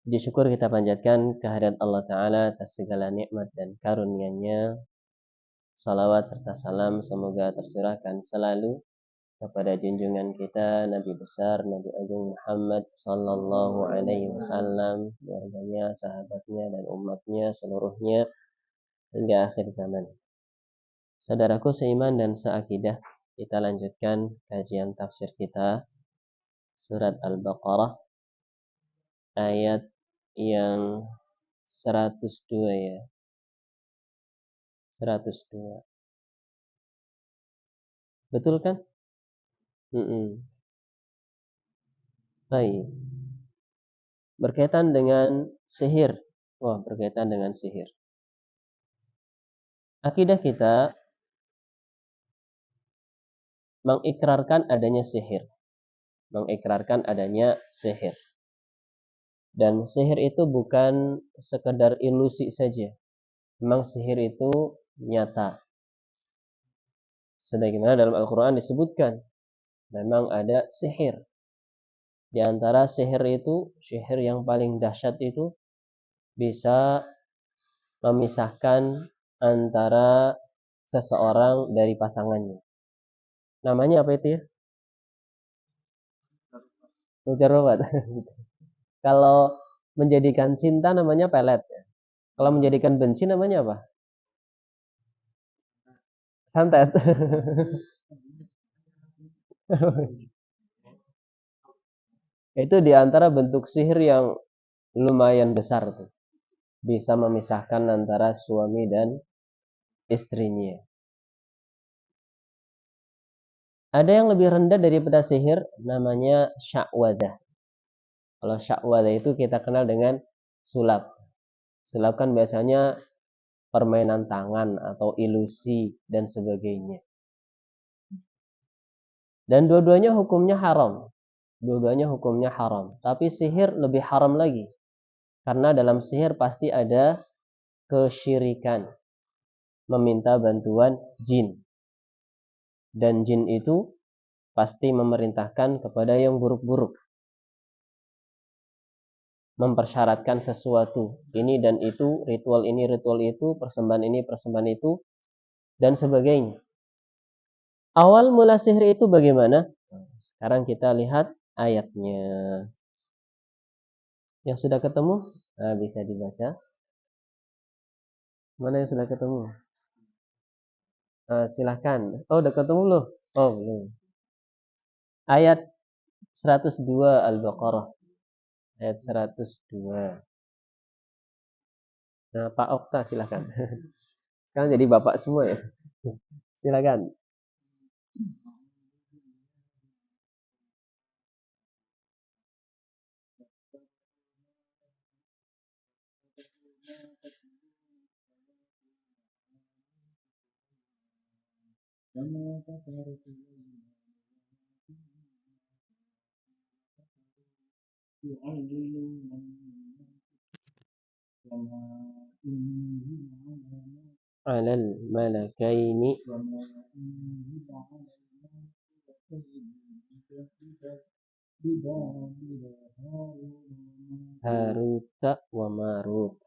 Puji syukur kita panjatkan kehadirat Allah Ta'ala atas segala nikmat dan karunia-Nya. Salawat serta salam semoga tercurahkan selalu kepada junjungan kita Nabi besar Nabi Agung Muhammad sallallahu alaihi wasallam, keluarganya, sahabatnya dan umatnya seluruhnya hingga akhir zaman. Saudaraku seiman dan seakidah, kita lanjutkan kajian tafsir kita surat Al-Baqarah ayat yang 102 ya. 102. Betul kan? Baik. Berkaitan dengan sihir. Wah, berkaitan dengan sihir. Akidah kita mengikrarkan adanya sihir. Mengikrarkan adanya sihir. Dan sihir itu bukan sekedar ilusi saja. Memang sihir itu nyata. Sebagaimana dalam Al-Quran disebutkan, memang ada sihir. Di antara sihir itu, sihir yang paling dahsyat itu bisa memisahkan antara seseorang dari pasangannya. Namanya apa itu ya? Mujarrabat. Kalau menjadikan cinta namanya pelet. Kalau menjadikan benci namanya apa? Santet. Itu diantara bentuk sihir yang lumayan besar tuh. Bisa memisahkan antara suami dan istrinya. Ada yang lebih rendah daripada sihir, namanya sya'wadah. Kalau sya'wadah itu kita kenal dengan sulap. Sulap kan biasanya permainan tangan atau ilusi dan sebagainya. Dan dua-duanya hukumnya haram. Dua-duanya hukumnya haram. Tapi sihir lebih haram lagi. Karena dalam sihir pasti ada kesyirikan. Meminta bantuan jin. Dan jin itu pasti memerintahkan kepada yang buruk-buruk. Mempersyaratkan sesuatu. Ini dan itu, ritual ini, ritual itu, persembahan ini, persembahan itu, dan sebagainya. Awal mula sihir itu bagaimana? Sekarang kita lihat ayatnya. Yang sudah ketemu? Nah, bisa dibaca. Mana yang sudah ketemu? Silahkan. Oh, udah ketemu loh. Oh, belum. Ayat 102 Al-Baqarah. Ayat 102. Nah, Pak Okta silahkan. Sekarang jadi bapak semua ya. Silakan. Alal malakaini Haruta wa Marut.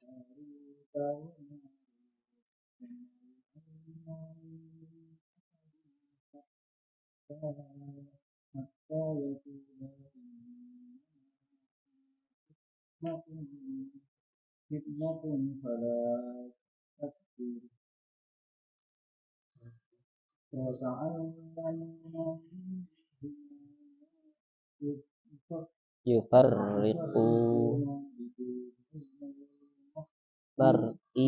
Yufarriqu mar'i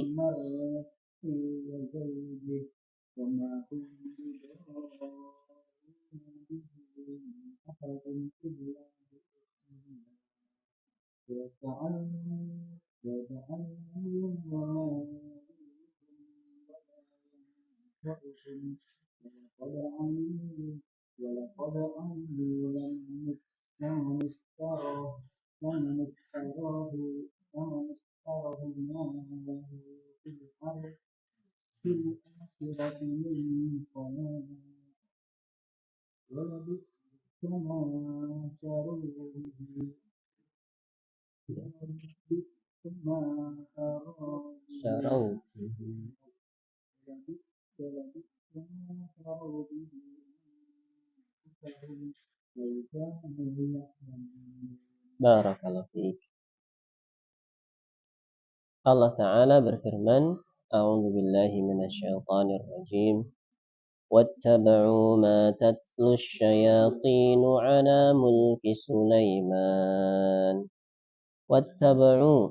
syarau. Barakallahu fiik. Allah Ta'ala berfirman, A'udzu billahi minasyaitonir rajim. واتبعوا ما تتلو الشياطين على ملك سليمان. واتبعوا,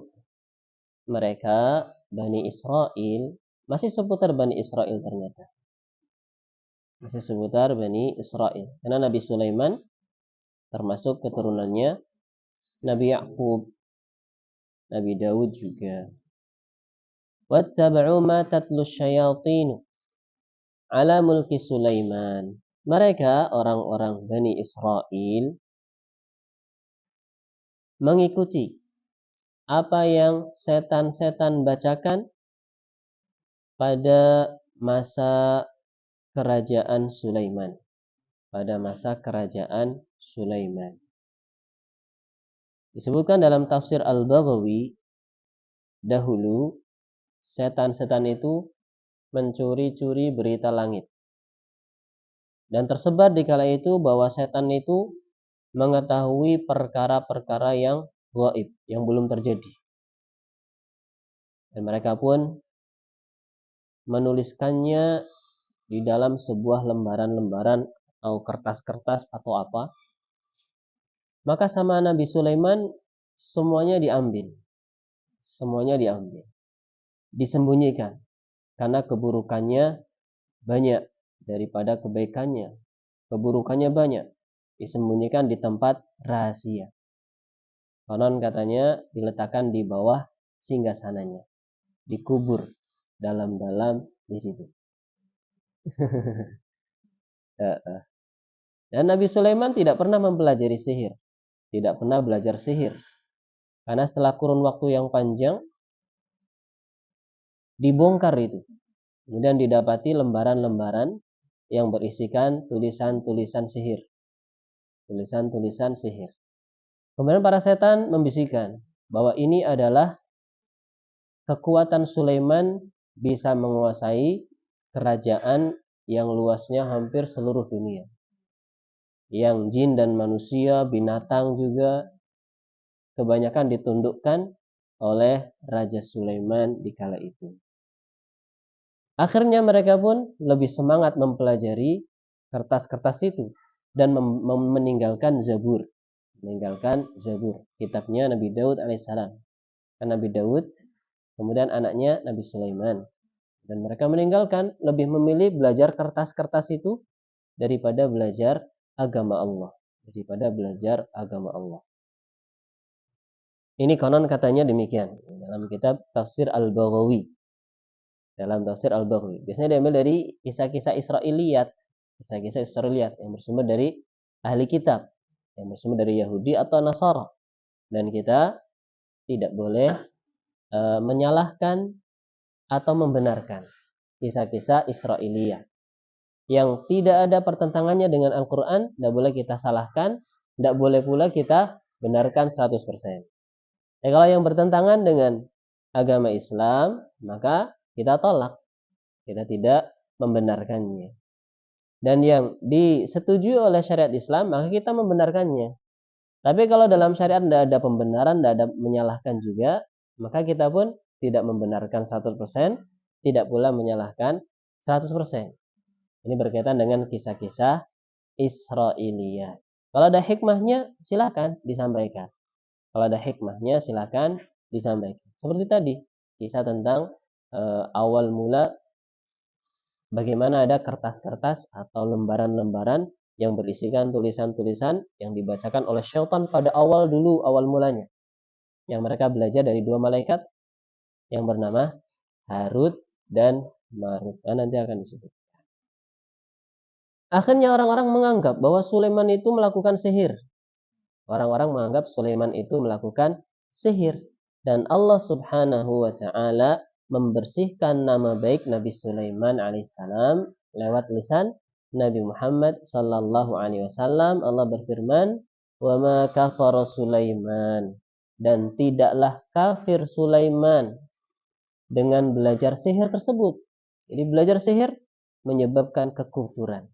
mereka Bani Israel, masih seputar Bani Israel ternyata. Masih seputar Bani Israel. Karena Nabi Sulaiman termasuk keturunannya Nabi Yakub, Nabi Daud juga. Wattaba'u ma tatlu syayatin ala mulki Sulaiman. Mereka orang-orang Bani Israel mengikuti apa yang setan-setan bacakan pada masa kerajaan Sulaiman. Pada masa kerajaan Sulaiman. Disebutkan dalam tafsir Al-Baghawi, dahulu setan-setan itu mencuri-curi berita langit. Dan tersebar di kala itu bahwa setan itu mengetahui perkara-perkara yang gaib, yang belum terjadi. Dan mereka pun menuliskannya di dalam sebuah lembaran-lembaran atau kertas-kertas atau apa. Maka sama Nabi Sulaiman semuanya diambil. Semuanya diambil. Disembunyikan. Karena keburukannya banyak daripada kebaikannya. Keburukannya banyak. Disembunyikan di tempat rahasia. Konon katanya diletakkan di bawah singgasananya. Dikubur dalam-dalam di situ. Dan Nabi Sulaiman tidak pernah mempelajari sihir. Tidak pernah belajar sihir. Karena setelah kurun waktu yang panjang, dibongkar itu. Kemudian didapati lembaran-lembaran yang berisikan tulisan-tulisan sihir. Tulisan-tulisan sihir. Kemudian para setan membisikkan bahwa ini adalah kekuatan Sulaiman bisa menguasai kerajaan yang luasnya hampir seluruh dunia. Yang jin dan manusia, binatang juga kebanyakan ditundukkan oleh Raja Sulaiman di kala itu. Akhirnya mereka pun lebih semangat mempelajari kertas-kertas itu dan meninggalkan Zabur. Meninggalkan Zabur, kitabnya Nabi Daud alaihissalam. Kan Nabi Daud, kemudian anaknya Nabi Sulaiman. Dan mereka meninggalkan, lebih memilih belajar kertas-kertas itu daripada belajar agama Allah. Daripada belajar agama Allah. Ini konon katanya demikian dalam kitab Tafsir Al-Baghawi. Dalam Tafsir Al-Baghawi. Biasanya diambil dari kisah-kisah Israiliyat. Kisah-kisah Israiliyat yang bersumber dari ahli kitab. Yang bersumber dari Yahudi atau Nasara. Dan kita tidak boleh menyalahkan atau membenarkan kisah-kisah Israiliyat. Yang tidak ada pertentangannya dengan Al-Quran, tidak boleh kita salahkan, tidak boleh pula kita benarkan 100%. Kalau yang bertentangan dengan agama Islam, maka kita tolak. Kita tidak membenarkannya. Dan yang disetujui oleh syariat Islam, maka kita membenarkannya. Tapi kalau dalam syariat tidak ada pembenaran, tidak ada menyalahkan juga, maka kita pun tidak membenarkan 100%, tidak pula menyalahkan 100%. Ini berkaitan dengan kisah-kisah Israiliyat. Kalau ada hikmahnya, silakan disampaikan. Kalau ada hikmahnya, silakan disampaikan. Seperti tadi, kisah tentang awal mula bagaimana ada kertas-kertas atau lembaran-lembaran yang berisikan tulisan-tulisan yang dibacakan oleh syaitan pada awal mulanya. Yang mereka belajar dari dua malaikat yang bernama Harut dan Marut. Nanti akan disebut. Akhirnya orang-orang menganggap bahwa Sulaiman itu melakukan sihir. Orang-orang menganggap Sulaiman itu melakukan sihir. Dan Allah subhanahu wa ta'ala membersihkan nama baik Nabi Sulaiman alaihissalam lewat lisan Nabi Muhammad sallallahu alaihi wasallam. Allah berfirman, "Wa ma kafara Sulaiman." dan tidaklah kafir Sulaiman dengan belajar sihir tersebut. Jadi belajar sihir menyebabkan kekufuran.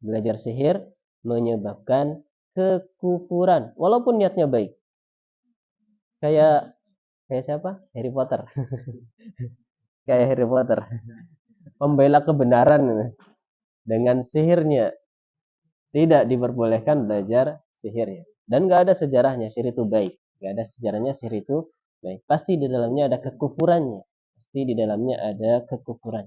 Belajar sihir menyebabkan kekufuran walaupun niatnya baik. Kayak siapa? Harry Potter. Kayak Harry Potter. Membela kebenaran dengan sihirnya. Tidak diperbolehkan belajar sihirnya. Dan gak ada sejarahnya sihir itu baik. Gak ada sejarahnya sihir itu baik. Pasti di dalamnya ada kekufurannya. Pasti di dalamnya ada kekufuran.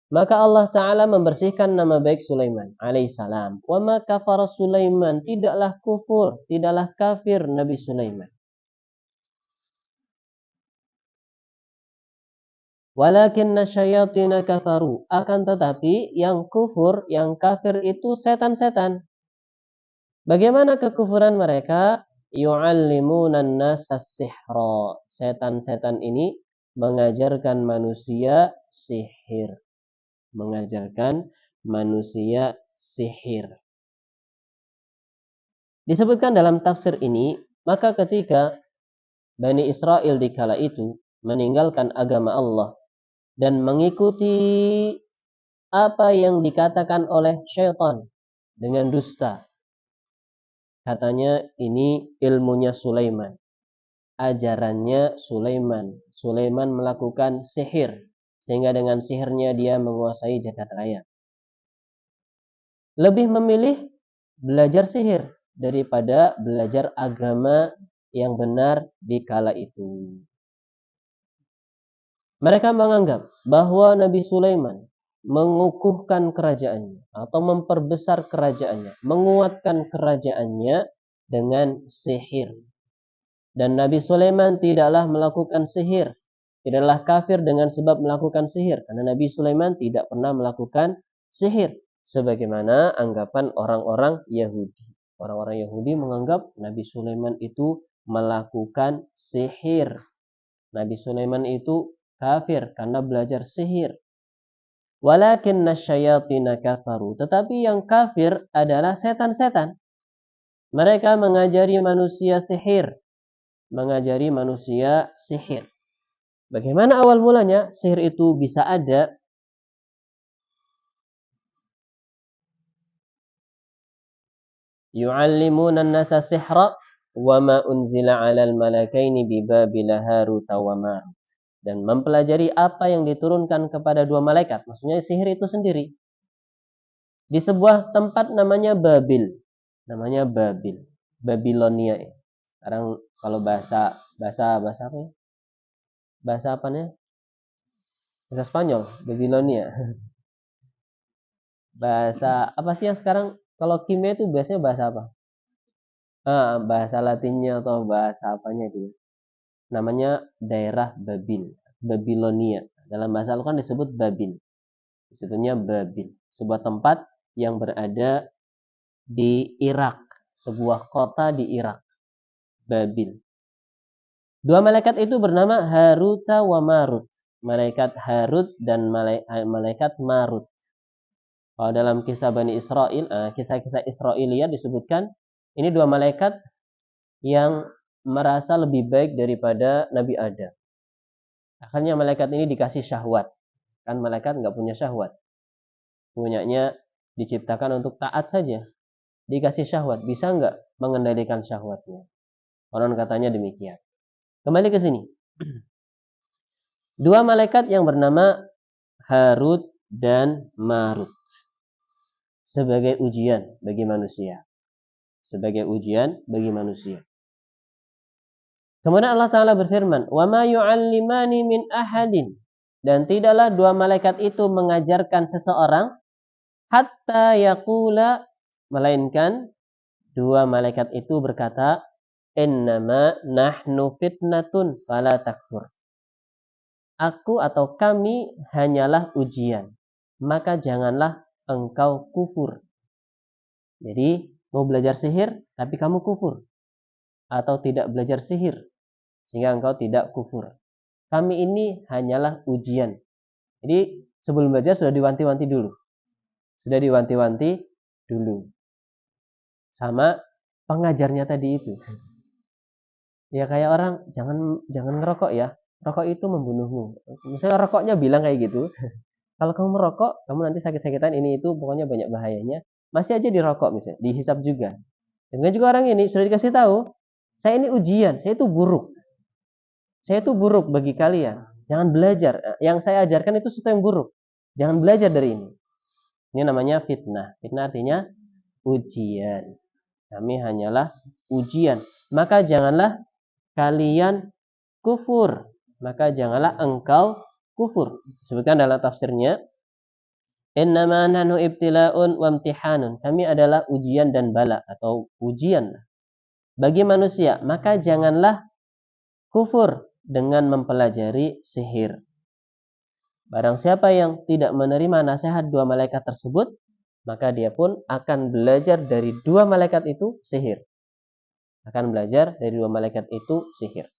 Maka Allah Ta'ala membersihkan nama baik Sulaiman alaihissalam. Wa ma kafara Sulaiman, tidaklah kufur, tidaklah kafir Nabi Sulaiman. Walakinna syayatina kafaru, akan tetapi yang kufur, yang kafir itu setan-setan. Bagaimana kekufuran mereka? Yu'allimunan nasa sihra. Setan-setan ini mengajarkan manusia sihir. Mengajarkan manusia sihir. Disebutkan dalam tafsir ini, maka ketika Bani Israel di kala itu meninggalkan agama Allah dan mengikuti apa yang dikatakan oleh syaitan dengan dusta. Katanya ini ilmunya Sulaiman, ajarannya Sulaiman. Sulaiman melakukan sihir, sehingga dengan sihirnya dia menguasai jagat raya. Lebih memilih belajar sihir daripada belajar agama yang benar di kala itu. Mereka menganggap bahwa Nabi Sulaiman mengukuhkan kerajaannya atau memperbesar kerajaannya, menguatkan kerajaannya dengan sihir. Dan Nabi Sulaiman tidaklah melakukan sihir, tidaklah kafir dengan sebab melakukan sihir, karena Nabi Sulaiman tidak pernah melakukan sihir sebagaimana anggapan orang-orang Yahudi. Orang-orang Yahudi menganggap Nabi Sulaiman itu melakukan sihir. Nabi Sulaiman itu kafir karena belajar sihir. Walakinna syayatina kafaru, tetapi yang kafir adalah setan-setan. Mereka mengajari manusia sihir. Mengajari manusia sihir. Bagaimana awal mulanya sihir itu bisa ada? Yu'allimuna an-nasa sihra wa ma unzila 'alal malakaini bi Babil Harut wa Marut. Dan mempelajari apa yang diturunkan kepada dua malaikat. Maksudnya sihir itu sendiri. Di sebuah tempat namanya Babil. Namanya Babil. Babilonia. Sekarang kalau bahasa apa ya? Bahasa apanya? Bahasa Spanyol, Babilonia. Bahasa apa sih yang sekarang kalau kimia itu biasanya bahasa apa? Bahasa Latinnya atau bahasa apanya itu? Namanya daerah Babil, Babilonia. Dalam bahasa Al-Quran disebut Babil. Disebutnya Babil, sebuah tempat yang berada di Irak, sebuah kota di Irak. Babil. Dua malaikat itu bernama Haruta wa Marut. Malaikat Harut dan malaikat Marut. Kalau dalam kisah Bani Israel, kisah-kisah Israiliyat disebutkan, ini dua malaikat yang merasa lebih baik daripada Nabi Adam. Akhirnya malaikat ini dikasih syahwat. Kan malaikat nggak punya syahwat. Punyanya diciptakan untuk taat saja. Dikasih syahwat, bisa nggak mengendalikan syahwatnya? Orang katanya demikian. Kembali ke sini. Dua malaikat yang bernama Harut dan Marut. Sebagai ujian bagi manusia. Sebagai ujian bagi manusia. Kemudian Allah Ta'ala berfirman, وَمَا يُعَلِّمَانِ مِنْ أَحَدٍ. Dan tidaklah dua malaikat itu mengajarkan seseorang, hatta yaqula, melainkan dua malaikat itu berkata, innama nahnu fitnatun fala takfur. Aku atau kami hanyalah ujian, maka janganlah engkau kufur. Jadi mau belajar sihir tapi kamu kufur, atau tidak belajar sihir sehingga engkau tidak kufur. Kami ini hanyalah ujian. Jadi sebelum belajar sudah diwanti-wanti dulu. Sudah diwanti-wanti dulu sama pengajarnya tadi itu. Ya kayak orang jangan jangan ngerokok ya. Rokok itu membunuhmu. Misalnya rokoknya bilang kayak gitu. Kalau kamu merokok, kamu nanti sakit-sakitan ini itu pokoknya banyak bahayanya. Masih aja dirokok misalnya, dihisap juga. Dengan juga orang ini sudah dikasih tahu, saya ini ujian, saya itu buruk. Saya itu buruk bagi kalian. Jangan belajar. Yang saya ajarkan itu sesuatu yang buruk. Jangan belajar dari ini. Ini namanya fitnah. Fitnah artinya ujian. Kami hanyalah ujian. Maka janganlah kalian kufur. Maka janganlah engkau kufur. Sebutkan dalam tafsirnya, innama nahnu ibtila'un wa imtihanun. Kami adalah ujian dan bala atau ujian bagi manusia. Maka janganlah kufur dengan mempelajari sihir. Barang siapa yang tidak menerima nasihat dua malaikat tersebut, maka dia pun akan belajar dari dua malaikat itu sihir. Akan belajar dari dua malaikat itu sihir.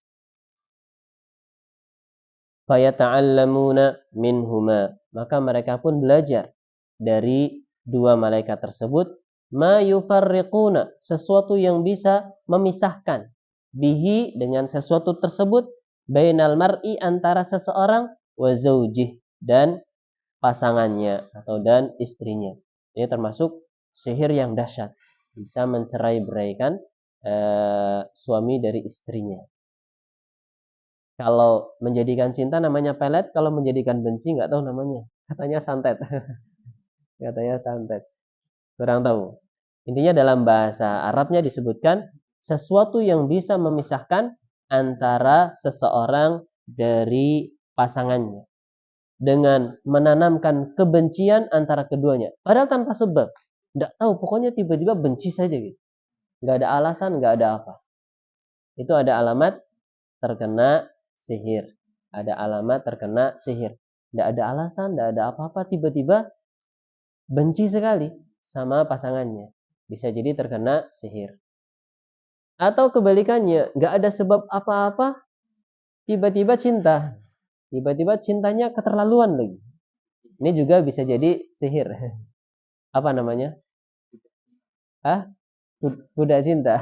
Fayata'allamuna minhuma. Maka mereka pun belajar dari dua malaikat tersebut. Ma yufarriquna. Sesuatu yang bisa memisahkan. Bihi dengan sesuatu tersebut. Bainal mar'i antara seseorang. Wa zawjih. Dan pasangannya. Atau dan istrinya. Ini termasuk sihir yang dahsyat. Bisa mencerai-beraikan suami dari istrinya. Kalau menjadikan cinta namanya pelet, kalau menjadikan benci nggak tahu namanya. Katanya santet. Katanya santet. Kurang tahu. Intinya dalam bahasa Arabnya disebutkan sesuatu yang bisa memisahkan antara seseorang dari pasangannya dengan menanamkan kebencian antara keduanya. Padahal tanpa sebab. Nggak tahu, pokoknya tiba-tiba benci saja gitu. Nggak ada alasan, nggak ada apa. Itu ada alamat terkena sihir. Ada alamat terkena sihir. Tidak ada alasan, tidak ada apa-apa. Tiba-tiba benci sekali sama pasangannya. Bisa jadi terkena sihir. Atau kebalikannya, nggak ada sebab apa-apa, tiba-tiba cinta. Tiba-tiba cintanya keterlaluan lagi. Ini juga bisa jadi sihir. Apa namanya? Hah? Budak cinta.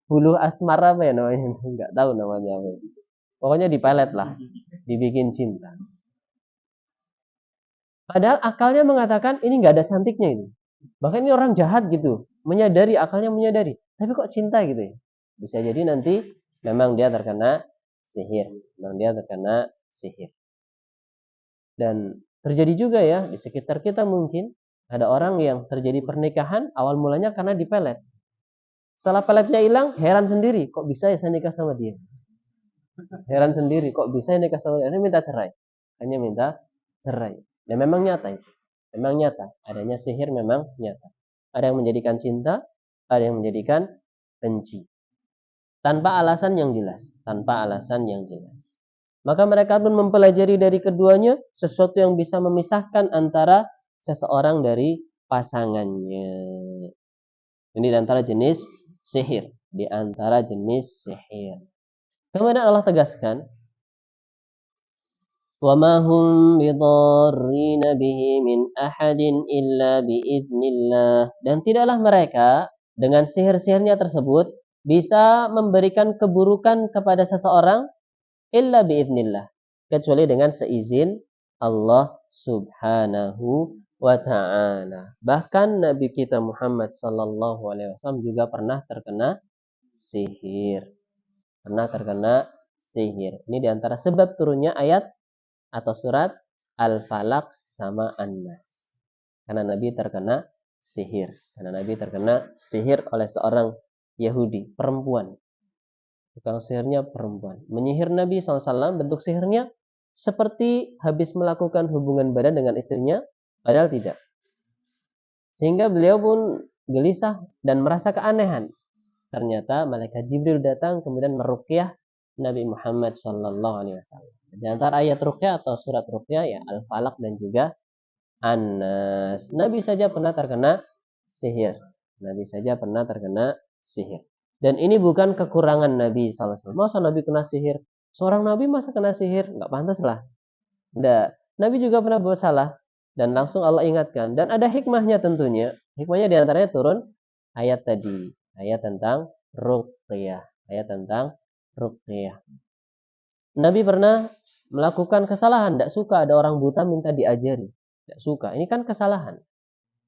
Buluh asmara apa ya namanya? Nggak tahu namanya apa. Pokoknya dipelet lah. Dibikin cinta. Padahal akalnya mengatakan ini nggak ada cantiknya ini. Bahkan ini orang jahat gitu. Menyadari, akalnya menyadari. Tapi kok cinta gitu ya? Bisa jadi nanti memang dia terkena sihir. Memang dia terkena sihir. Dan terjadi juga ya di sekitar kita mungkin ada orang yang terjadi pernikahan awal mulanya karena dipelet. Setelah peletnya hilang, heran sendiri. Kok bisa ya saya nikah sama dia? Heran sendiri. Kok bisa ya nikah sama dia? Saya minta cerai. Hanya minta cerai. Dan memang nyata itu. Memang nyata. Adanya sihir memang nyata. Ada yang menjadikan cinta. Ada yang menjadikan benci. Tanpa alasan yang jelas. Tanpa alasan yang jelas. Maka mereka pun mempelajari dari keduanya sesuatu yang bisa memisahkan antara seseorang dari pasangannya. Ini di antara jenis sihir. Di antara jenis sihir. Kemudian Allah tegaskan, وَمَا هُمْ بِضَارِّينَ بِهِ مِنْ أَحَدٍ إِلَّا بِإِذْنِ اللَّهِ. Dan tidaklah mereka dengan sihir-sihirnya tersebut bisa memberikan keburukan kepada seseorang illa biidznillah, kecuali dengan seizin Allah Subhanahu wa ta'ala. Bahkan Nabi kita Muhammad sallallahu alaihi wasallam juga pernah terkena sihir. Pernah terkena sihir. Ini diantara sebab turunnya ayat atau surat Al-Falaq sama An-Nas. Karena Nabi terkena sihir. Karena Nabi terkena sihir oleh seorang Yahudi, perempuan. Tukang sihirnya perempuan. Menyihir Nabi SAW, bentuk sihirnya seperti habis melakukan hubungan badan dengan istrinya, padahal tidak. Sehingga beliau pun gelisah dan merasa keanehan. Ternyata malaikat Jibril datang kemudian meruqyah Nabi Muhammad sallallahu alaihi wasallam. Di antara ayat ruqyah atau surat ruqyah ya Al-Falaq dan juga An-Nas. Nabi saja pernah terkena sihir. Nabi saja pernah terkena sihir. Dan ini bukan kekurangan Nabi sallallahu alaihi wasallam. Masa Nabi kena sihir? Seorang Nabi masa kena sihir? Enggak pantas lah. Enggak. Nabi juga pernah buat salah dan langsung Allah ingatkan. Dan ada hikmahnya tentunya. Hikmahnya diantaranya turun ayat tadi. Ayat tentang ruqyah. ayat tentang ruqyah. Nabi pernah melakukan kesalahan, tidak suka ada orang buta minta diajari, tidak suka. Ini kan kesalahan.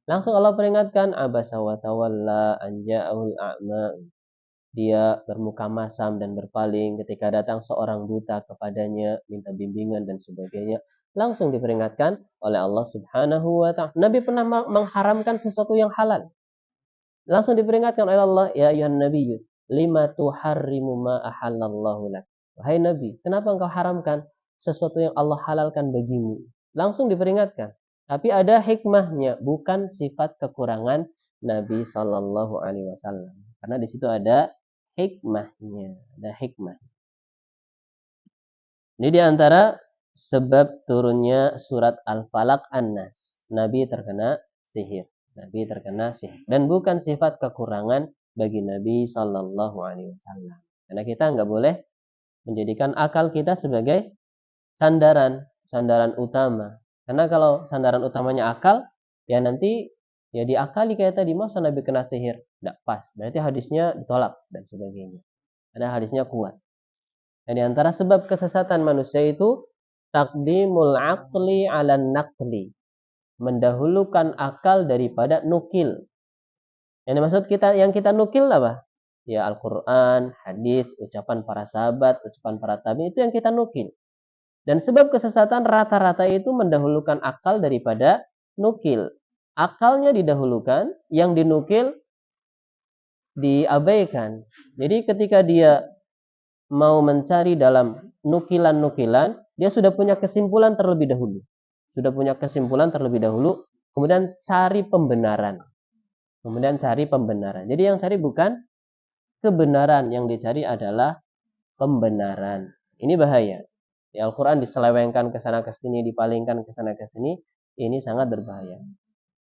Langsung Allah peringatkan, abasa wa tawalla an ja'ahul a'ma. Dia bermuka masam dan berpaling ketika datang seorang buta kepadanya, minta bimbingan dan sebagainya. Langsung diperingatkan oleh Allah Subhanahu wa ta'ala. Nabi pernah mengharamkan sesuatu yang halal. Langsung diperingatkan oleh Allah, ya ayuhan nabiyyu, lima tuharrimu ma ahallallahu lak. Wahai Nabi, kenapa engkau haramkan sesuatu yang Allah halalkan bagimu? Langsung diperingatkan. Tapi ada hikmahnya, bukan sifat kekurangan Nabi Shallallahu Alaihi Wasallam. Karena di situ ada hikmahnya, ada hikmah. Ini diantara sebab turunnya surat Al-Falaq An-Nas. Nabi terkena sihir. Nabi terkena sihir. Dan bukan sifat kekurangan bagi Nabi Shallallahu Alaihi Wasallam. Karena kita nggak boleh menjadikan akal kita sebagai sandaran utama. Karena kalau sandaran utamanya akal, ya nanti ya diakali kayak tadi, masa Nabi kena sihir, tidak pas. Berarti hadisnya ditolak dan sebagainya. Ada hadisnya kuat. Dan di antara sebab kesesatan manusia itu taqdimul aqli 'alan naqli. Mendahulukan akal daripada nukil. Yang dimaksud yang kita nukil apa? Ya Al-Qur'an, hadis, ucapan para sahabat, ucapan para tabi'in, itu yang kita nukil. Dan sebab kesesatan rata-rata itu mendahulukan akal daripada nukil. Akalnya didahulukan, yang dinukil diabaikan. Jadi ketika dia mau mencari dalam nukilan-nukilan, dia sudah punya kesimpulan terlebih dahulu. Kemudian cari pembenaran. Jadi yang cari bukan kebenaran, yang dicari adalah pembenaran. Ini bahaya. Di Al-Quran diselewengkan ke sana ke sini, dipalingkan ke sana ke sini, ini sangat berbahaya.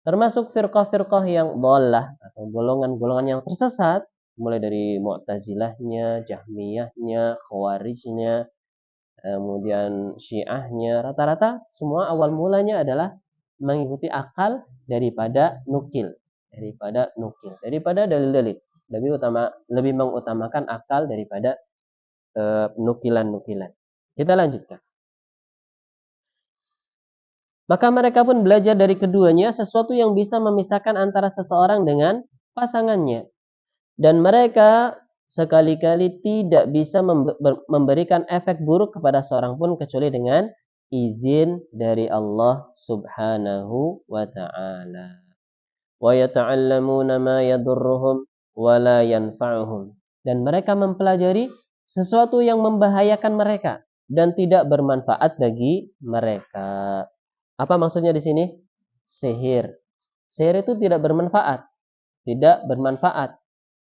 Termasuk firqah-firqah yang dhalah atau golongan-golongan yang tersesat, mulai dari Mu'tazilahnya, Jahmiyahnya, Khawarijnya, kemudian Syiahnya, rata-rata semua awal mulanya adalah mengikuti akal daripada nukil, daripada dalil-dalil. Lebih mengutamakan akal daripada nukilan-nukilan. Kita lanjutkan. Maka mereka pun belajar dari keduanya sesuatu yang bisa memisahkan antara seseorang dengan pasangannya. Dan mereka sekali-kali tidak bisa memberikan efek buruk kepada seorang pun kecuali dengan izin dari Allah Subhanahu wa ta'ala. Wa yata'allamuna ma yadurruhum wa la yanfa'uhum. Dan mereka mempelajari sesuatu yang membahayakan mereka dan tidak bermanfaat bagi mereka. Apa maksudnya di sini? Sihir. Sihir itu tidak bermanfaat.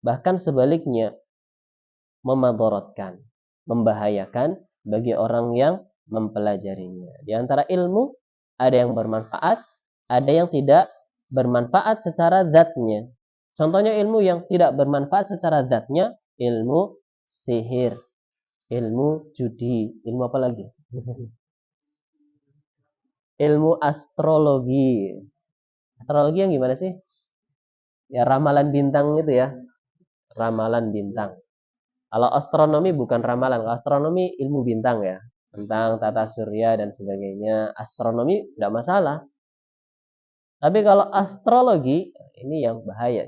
Bahkan sebaliknya, memadharatkan, membahayakan bagi orang yang mempelajarinya. Di antara ilmu, ada yang bermanfaat, ada yang tidak bermanfaat secara zatnya. Contohnya ilmu yang tidak bermanfaat secara zatnya, ilmu sihir, ilmu judi, ilmu apa lagi? Ilmu astrologi. Astrologi yang gimana sih? Ya ramalan bintang itu ya. Ramalan bintang. Kalau astronomi bukan ramalan. Kalau astronomi ilmu bintang ya. Tentang tata surya dan sebagainya. Astronomi tidak masalah. Tapi kalau astrologi, ini yang bahaya.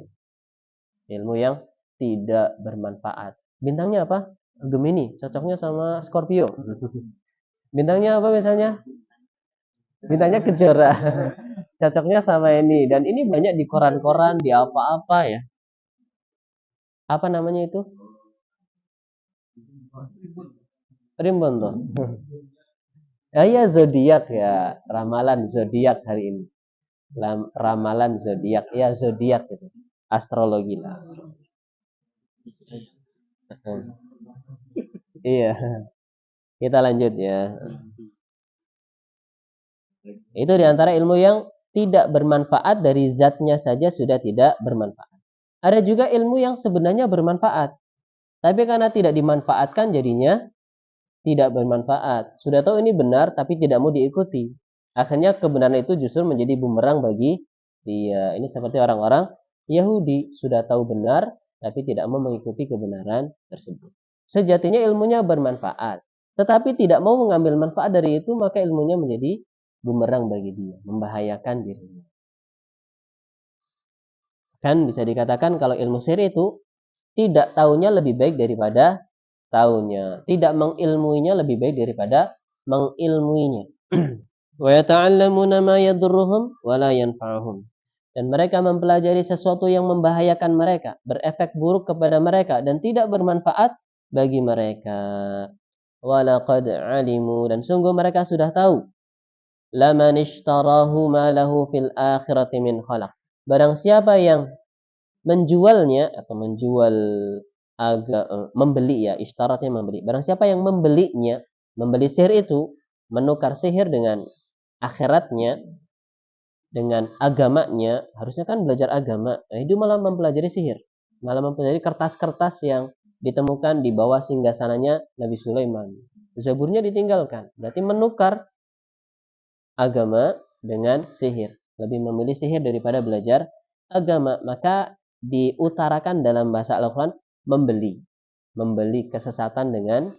Ilmu yang tidak bermanfaat. Bintangnya apa? Gemini. Cocoknya sama Scorpio. Bintangnya apa misalnya? Bintangnya Kejora. Cocoknya sama ini. Dan ini banyak di koran-koran, di apa-apa ya. Apa namanya itu? Primbon tuh. Ya zodiak ya. Ramalan zodiak hari ini. Ramalan zodiak. Ya zodiak itu. Astrologi lah. Iya. Kita lanjut ya. Itu diantara ilmu yang tidak bermanfaat, dari zatnya saja sudah tidak bermanfaat. Ada juga ilmu yang sebenarnya bermanfaat, tapi karena tidak dimanfaatkan jadinya tidak bermanfaat. Sudah tahu ini benar tapi tidak mau diikuti. Akhirnya kebenaran itu justru menjadi bumerang bagi dia. Ini seperti orang-orang Yahudi, sudah tahu benar tapi tidak mau mengikuti kebenaran tersebut. Sejatinya ilmunya bermanfaat, tetapi tidak mau mengambil manfaat dari itu, maka ilmunya menjadi bumerang bagi dia, membahayakan dirinya. Kan bisa dikatakan kalau ilmu sihir itu tidak tahunya lebih baik daripada tahunya, tidak mengilmuinya lebih baik daripada mengilmuinya. Wa yata'allamuna ma yadurruhum wa la yanfa'uhum. Dan mereka mempelajari sesuatu yang membahayakan mereka, berefek buruk kepada mereka dan tidak bermanfaat bagi mereka. Wa laqad alimu, dan sungguh mereka sudah tahu, laman ishtarahu ma lahu fil akhirati min khalaq. Barang siapa yang menjualnya atau membeli, ya, isyaratnya membeli. Barang siapa yang membelinya, membeli sihir itu, menukar sihir dengan akhiratnya, dengan agamanya, harusnya kan belajar agama. Nah, itu malah mempelajari sihir, malah mempelajari kertas-kertas yang ditemukan di bawah singgasananya Nabi Sulaiman. Zaburnya ditinggalkan, berarti menukar agama dengan sihir, lebih memilih sihir daripada belajar agama. Maka diutarakan dalam bahasa Al-Quran membeli kesesatan dengan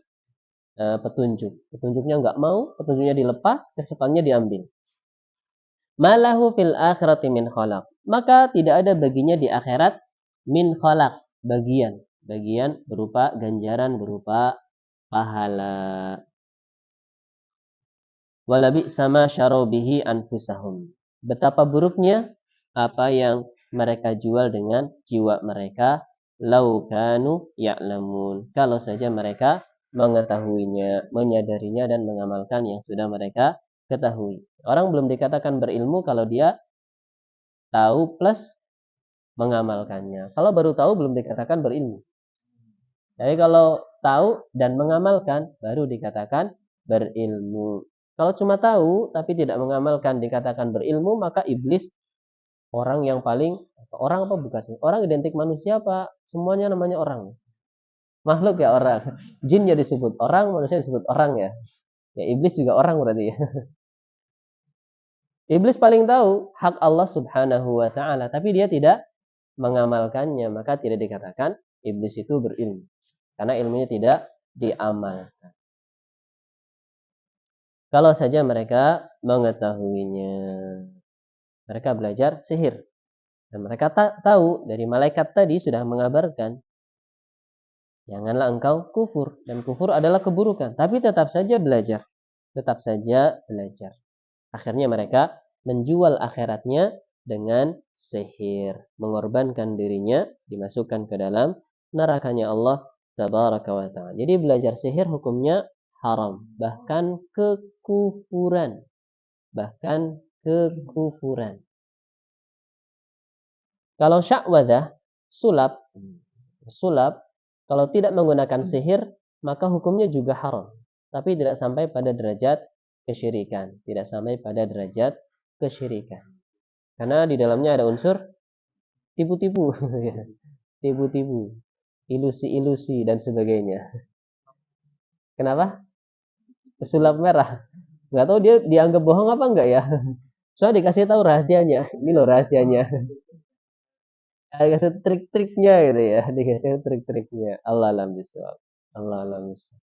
petunjuk. Petunjuknya nggak mau, petunjuknya dilepas, kesesatannya diambil. Malahu fil akhirati min khalaq. Maka tidak ada baginya di akhirat min khalaq, bagian berupa ganjaran, berupa pahala. Walabi sama syarobihi anfusahum. Betapa buruknya apa yang mereka jual dengan jiwa mereka, laukanu ya'lamun. Kalau saja mereka mengetahuinya, menyadarinya dan mengamalkan yang sudah mereka ketahui. Orang belum dikatakan berilmu kalau dia tahu plus mengamalkannya. Kalau baru tahu belum dikatakan berilmu. Jadi kalau tahu dan mengamalkan baru dikatakan berilmu. Kalau cuma tahu tapi tidak mengamalkan dikatakan berilmu, maka iblis orang yang paling, orang apa bukan sih? Orang identik manusia apa? Semuanya namanya orang. Makhluk ya orang. Jin ya disebut orang, manusia disebut orang ya. Ya iblis juga orang berarti ya. Iblis paling tahu hak Allah Subhanahu wa taala, tapi dia tidak mengamalkannya, maka tidak dikatakan iblis itu berilmu. Karena ilmunya tidak diamalkan. Kalau saja mereka mengetahuinya. Mereka belajar sihir. Dan mereka tahu dari malaikat tadi sudah mengabarkan, janganlah engkau kufur. Dan kufur adalah keburukan. Tapi tetap saja belajar. Tetap saja belajar. Akhirnya mereka menjual akhiratnya dengan sihir. Mengorbankan dirinya, dimasukkan ke dalam nerakanya Allah Tabaraka wa ta'ala. Jadi belajar sihir hukumnya haram. Bahkan kekufuran. Bahkan kekufuran. Kalau sya'wadah, sulap, kalau tidak menggunakan sihir, maka hukumnya juga haram. Tapi tidak sampai pada derajat kesyirikan. Tidak sampai pada derajat kesyirikan. Karena di dalamnya ada unsur tipu-tipu. Tipu-tipu. Ilusi-ilusi dan sebagainya. Kenapa? Sulap merah. Nggak tahu dia dianggap bohong apa enggak ya. Soalnya dikasih tahu rahasianya. Ini loh rahasianya. Dikasih trik-triknya gitu ya. Dikasih trik-triknya. Allah alam bisawab. Allah alam bisawab.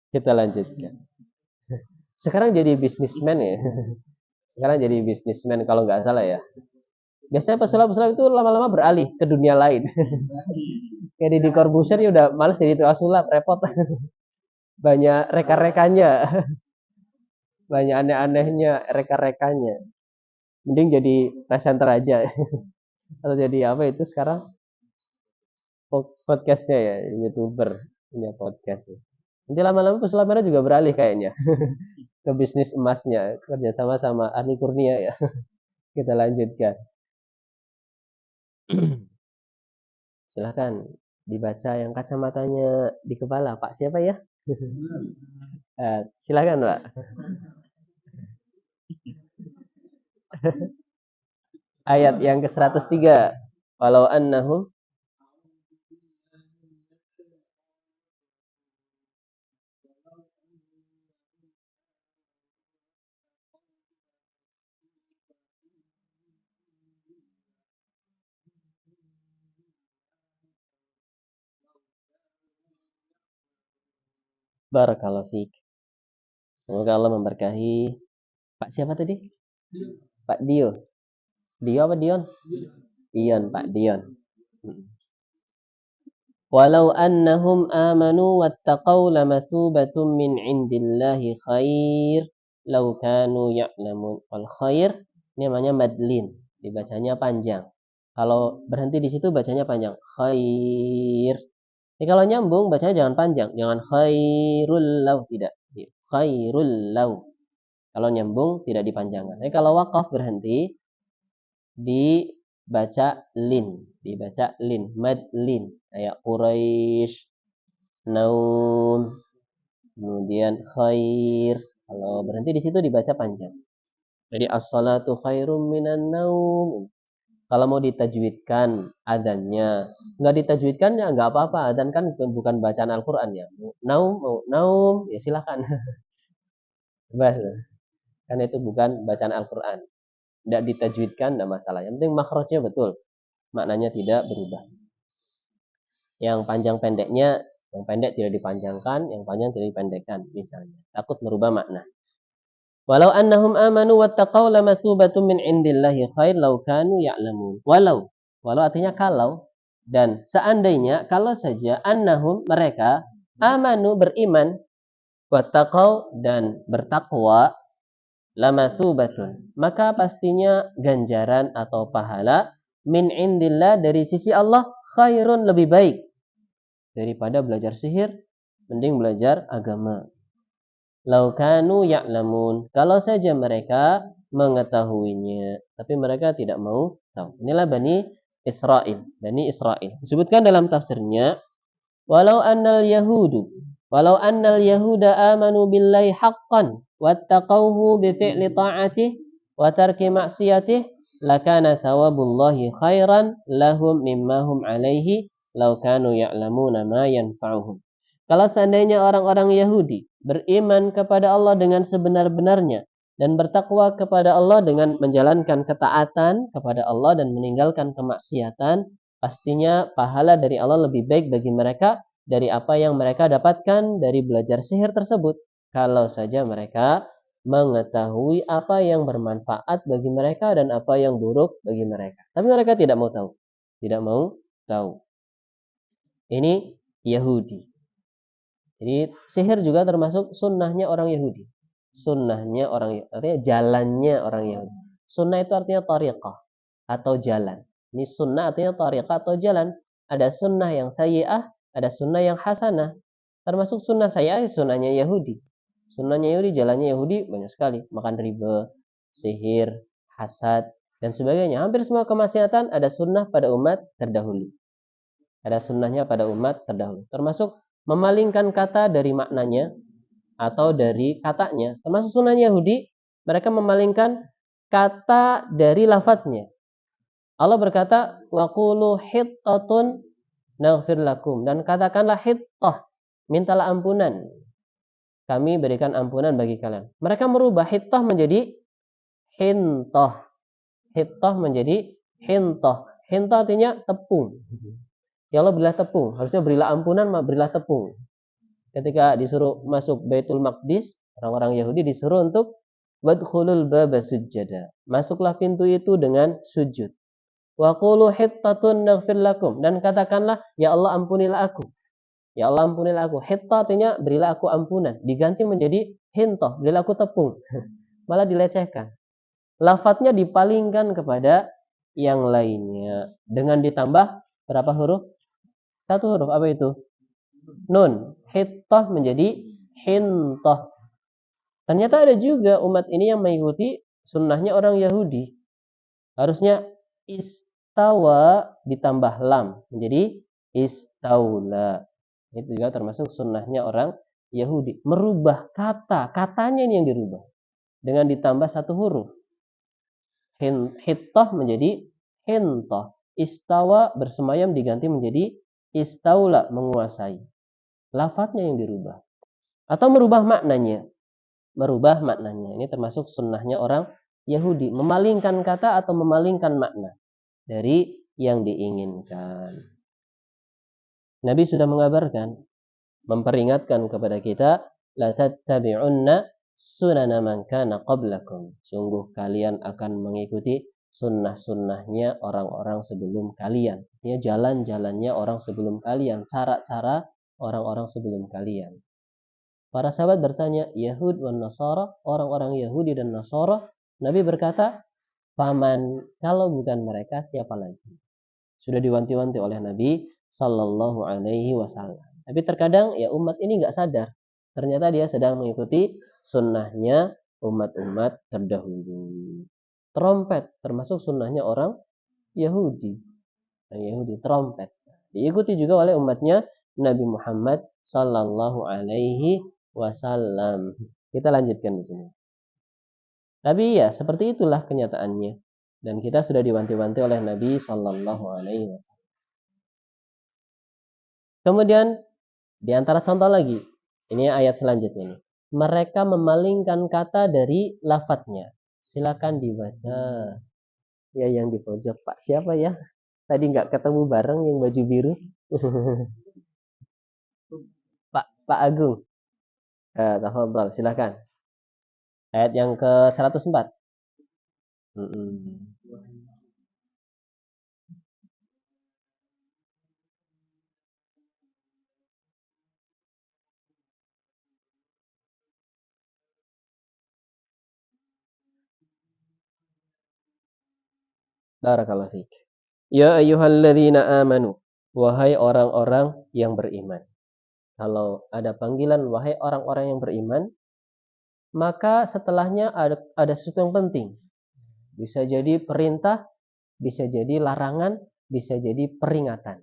Kita lanjutkan. Sekarang jadi bisnismen ya. Sekarang jadi bisnismen kalau nggak salah ya. Biasanya pesulap-pesulap itu lama-lama beralih ke dunia lain. Kayak di Corbuzier ya udah males jadi tukang sulap, repot. Banyak reka-rekanya. Banyak aneh-anehnya reka-rekanya. Mending jadi presenter aja. Atau jadi apa itu sekarang? Podcastnya ya, YouTuber. Punya podcast. Nanti lama-lama pesulap merah juga beralih kayaknya. Ke bisnis emasnya. Kerjasama sama Arni Kurnia ya. Kita lanjutkan. Silahkan dibaca yang kacamatanya di kepala. Pak siapa ya? Silahkan Pak. Ayat yang ke-103. Walau annahum Barakallahu fiik. Semoga Allah memberkahi. Pak siapa tadi? Pak Dio. Dio apa Dion? Dion, Pak Dion. Walau annahum amanu wattaqau lamathubatun min indillahi khair law kanu ya'lamun. Wal khair ini namanya madlin, dibacanya panjang. Kalau berhenti di situ bacanya panjang. Khair. Jadi kalau nyambung bacanya jangan panjang, jangan khairul law, tidak. Khairul law. Kalau nyambung tidak dipanjangkan. Tapi kalau wakaf berhenti dibaca lin, mad lin, kayak Quraisy, naum, kemudian khair. Kalau berhenti di situ dibaca panjang. Jadi as-salatu khairum minan naum. Kalau mau ditajwidkan adzannya, nggak ditajwidkan ya nggak apa-apa. Adzan kan bukan bacaan Al-Qur'an ya. Naum, mau naum, ya silakan. Bebas. Kan itu bukan bacaan Al-Qur'an. Tidak ditajwidkan tidak masalah. Yang penting makhrajnya betul. Maknanya tidak berubah. Yang panjang pendeknya, yang pendek tidak dipanjangkan, yang panjang tidak dipendekkan misalnya. Takut merubah makna. Walau annahum amanu wattaqau lamatsubatun min indillahi khair law kanu ya'lamun. Walau artinya kalau, dan seandainya, kalau saja annahum mereka amanu beriman, wattaqau dan bertakwa, lamatsubatun maka pastinya ganjaran atau pahala min indillah dari sisi Allah khairun lebih baik daripada belajar sihir, mending belajar agama. Lau kanu ya'lamun, kalau saja mereka mengetahuinya, tapi mereka tidak mau tahu. Inilah Bani Israel. Disebutkan dalam tafsirnya, walau annal yahuda amanu billahi haqqan wattaqauhu bi fi'li ta'atih wa tarki maksiyatih lakana thawabullahi khairan lahum mimma hum alaihi law kanu ya'lamuna ma yanfa'uhum. Kalau seandainya orang-orang Yahudi beriman kepada Allah dengan sebenar-benarnya dan bertakwa kepada Allah dengan menjalankan ketaatan kepada Allah dan meninggalkan kemaksiatan, pastinya pahala dari Allah lebih baik bagi mereka dari apa yang mereka dapatkan dari belajar sihir tersebut. Kalau saja mereka mengetahui apa yang bermanfaat bagi mereka dan apa yang buruk bagi mereka. Tapi mereka tidak mau tahu. Tidak mau tahu. Ini Yahudi. Jadi sihir juga termasuk sunnahnya orang Yahudi. Sunnahnya orang Yahudi, artinya jalannya orang Yahudi. Sunnah itu artinya tariqah atau jalan. Ini sunnah artinya tariqah atau jalan. Ada sunnah yang sayyi'ah, ada sunnah yang hasanah. Termasuk sunnah sayyi'ah, sunnahnya Yahudi. Sunnahnya Yahudi, jalannya Yahudi banyak sekali. Makan riba, sihir, hasad, dan sebagainya. Hampir semua kemaksiatan ada sunnah pada umat terdahulu. Ada sunnahnya pada umat terdahulu. Termasuk memalingkan kata dari maknanya atau dari katanya. Termasuk sunnah Yahudi, mereka memalingkan kata dari lafadznya. Allah berkata, waqulu hittatun naghfir lakum, dan katakanlah hittah, mintalah ampunan, kami berikan ampunan bagi kalian. Mereka merubah hittah menjadi hintah. Hittah menjadi hintah. Hintah artinya tepung. Ya Allah berilah tepung, harusnya berilah ampunan, berilah tepung. Ketika disuruh masuk Baitul Maqdis, orang-orang Yahudi disuruh untuk wadkhulul baba sujjada. Masuklah pintu itu dengan sujud. Wa qulu hittatun naghfir lakum, dan katakanlah ya Allah ampunilah aku. Ya Allah ampunilah aku. Hitta artinya berilah aku ampunan, diganti menjadi hintah, berilah aku tepung. Malah dilecehkan. Lafadznya dipalingkan kepada yang lainnya dengan ditambah berapa huruf? Satu huruf, apa itu? Nun. Hittah menjadi hintah. Ternyata ada juga umat ini yang mengikuti sunnahnya orang Yahudi. Harusnya istawa ditambah lam menjadi istaula. Itu juga termasuk sunnahnya orang Yahudi. Merubah kata, katanya ini yang dirubah dengan ditambah satu huruf. Hittah menjadi hintah. Istawa bersemayam diganti menjadi istaula, menguasai. Lafadznya yang dirubah. Atau merubah maknanya. Merubah maknanya. Ini termasuk sunnahnya orang Yahudi. Memalingkan kata atau memalingkan makna dari yang diinginkan. Nabi sudah mengabarkan memperingatkan kepada kita, la tattabi'unna sunana man kana qablakum. Sungguh kalian akan mengikuti sunnah-sunnahnya orang-orang sebelum kalian. Artinya jalan-jalannya orang sebelum kalian, cara-cara orang-orang sebelum kalian. Para sahabat bertanya, Yahud dan Nasara, orang-orang Yahudi dan Nasara. Nabi berkata, paman, kalau bukan mereka siapa lagi? Sudah diwanti-wanti oleh Nabi Sallallahu Alaihi Wasallam. Tapi terkadang ya umat ini nggak sadar. Ternyata dia sedang mengikuti sunnahnya umat-umat terdahulu. Trompet termasuk sunnahnya orang Yahudi. Yahudi trompet. Diikuti juga oleh umatnya Nabi Muhammad Sallallahu Alaihi Wasallam. Kita lanjutkan di sini. Tapi ya seperti itulah kenyataannya. Dan kita sudah diwanti-wanti oleh Nabi Sallallahu Alaihi Wasallam. Kemudian di antara contoh lagi, ini ayat selanjutnya nih. Mereka memalingkan kata dari lafadznya. Silakan dibaca. Ya yang di pojok, Pak. Siapa ya? Tadi nggak ketemu bareng yang baju biru. Pak Agung. Tafadhol, silakan. Ayat yang ke 104. Barakallahu fiik. Ya ayyuhalladzina amanu. Wahai orang-orang yang beriman. Kalau ada panggilan wahai orang-orang yang beriman, maka setelahnya ada sesuatu yang penting. Bisa jadi perintah, bisa jadi larangan, bisa jadi peringatan.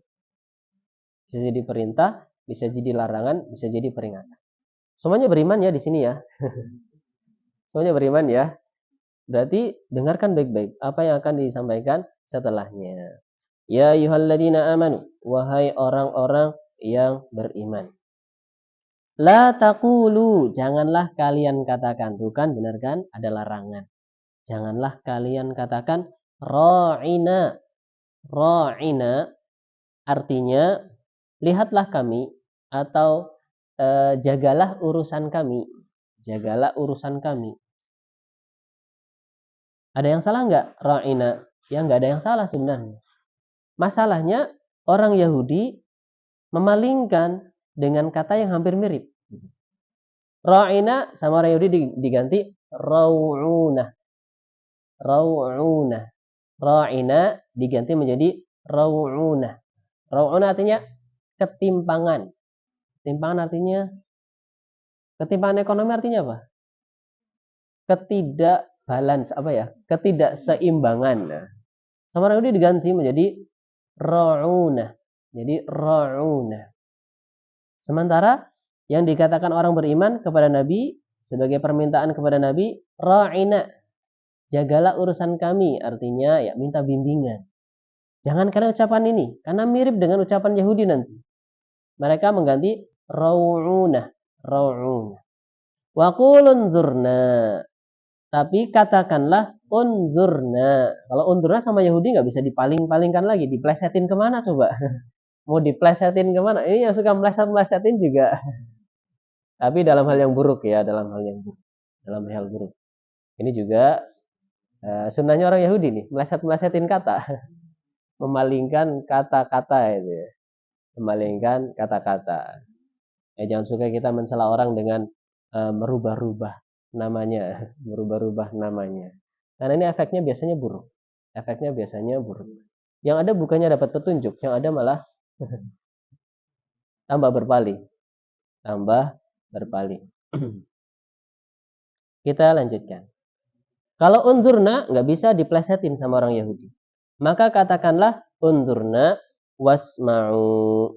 Bisa jadi perintah, bisa jadi larangan, bisa jadi peringatan. Semuanya beriman ya di sini ya. Semuanya beriman ya. Berarti dengarkan baik-baik apa yang akan disampaikan setelahnya. Ya ayyuhalladzina amanu, wahai orang-orang yang beriman. La taqulu, janganlah kalian katakan, bukan benar kan? Ada larangan. Janganlah kalian katakan ra'ina. Ra'ina artinya lihatlah kami atau jagalah urusan kami. Jagalah urusan kami. Ada yang salah nggak ra'ina? Ya nggak ada yang salah sebenarnya. Masalahnya orang Yahudi memalingkan dengan kata yang hampir mirip. Ra'ina sama orang Yahudi diganti rau'una. Rau'una. Ra'ina diganti menjadi rau'una. Rau'una artinya ketimpangan. Ketimpangan artinya ketimpangan ekonomi artinya apa? Ketidakbalance apa ya? Ketidakseimbangan. Nah, sama orang Yahudi diganti menjadi ra'una. Jadi ra'una. Sementara yang dikatakan orang beriman kepada Nabi sebagai permintaan kepada Nabi, ra'ina. Jagalah urusan kami, artinya ya minta bimbingan. Jangan karena ucapan ini, karena mirip dengan ucapan Yahudi nanti. Mereka mengganti ra'una, ra'una. Wa qul unzurna. Tapi katakanlah unzurna. Kalau unzurna sama Yahudi nggak bisa dipaling-palingkan lagi, diplesetin kemana coba? Mau diplesetin kemana? Ini yang suka meleset-melesetin juga. Tapi dalam hal yang buruk ya, dalam hal yang buruk. Dalam hal buruk. Ini juga sunnahnya orang Yahudi nih, meleset-melesetin kata. Memalingkan kata-kata itu ya. Memalingkan kata-kata. Jangan suka kita mencela orang dengan merubah-rubah namanya, merubah-rubah namanya. Karena ini efeknya biasanya buruk. Efeknya biasanya buruk. Yang ada bukannya dapat petunjuk, yang ada malah tambah berpaling. Tambah berpaling. Kita lanjutkan. Kalau undurna nggak bisa diplesetin sama orang Yahudi. Maka katakanlah undurna wasma'u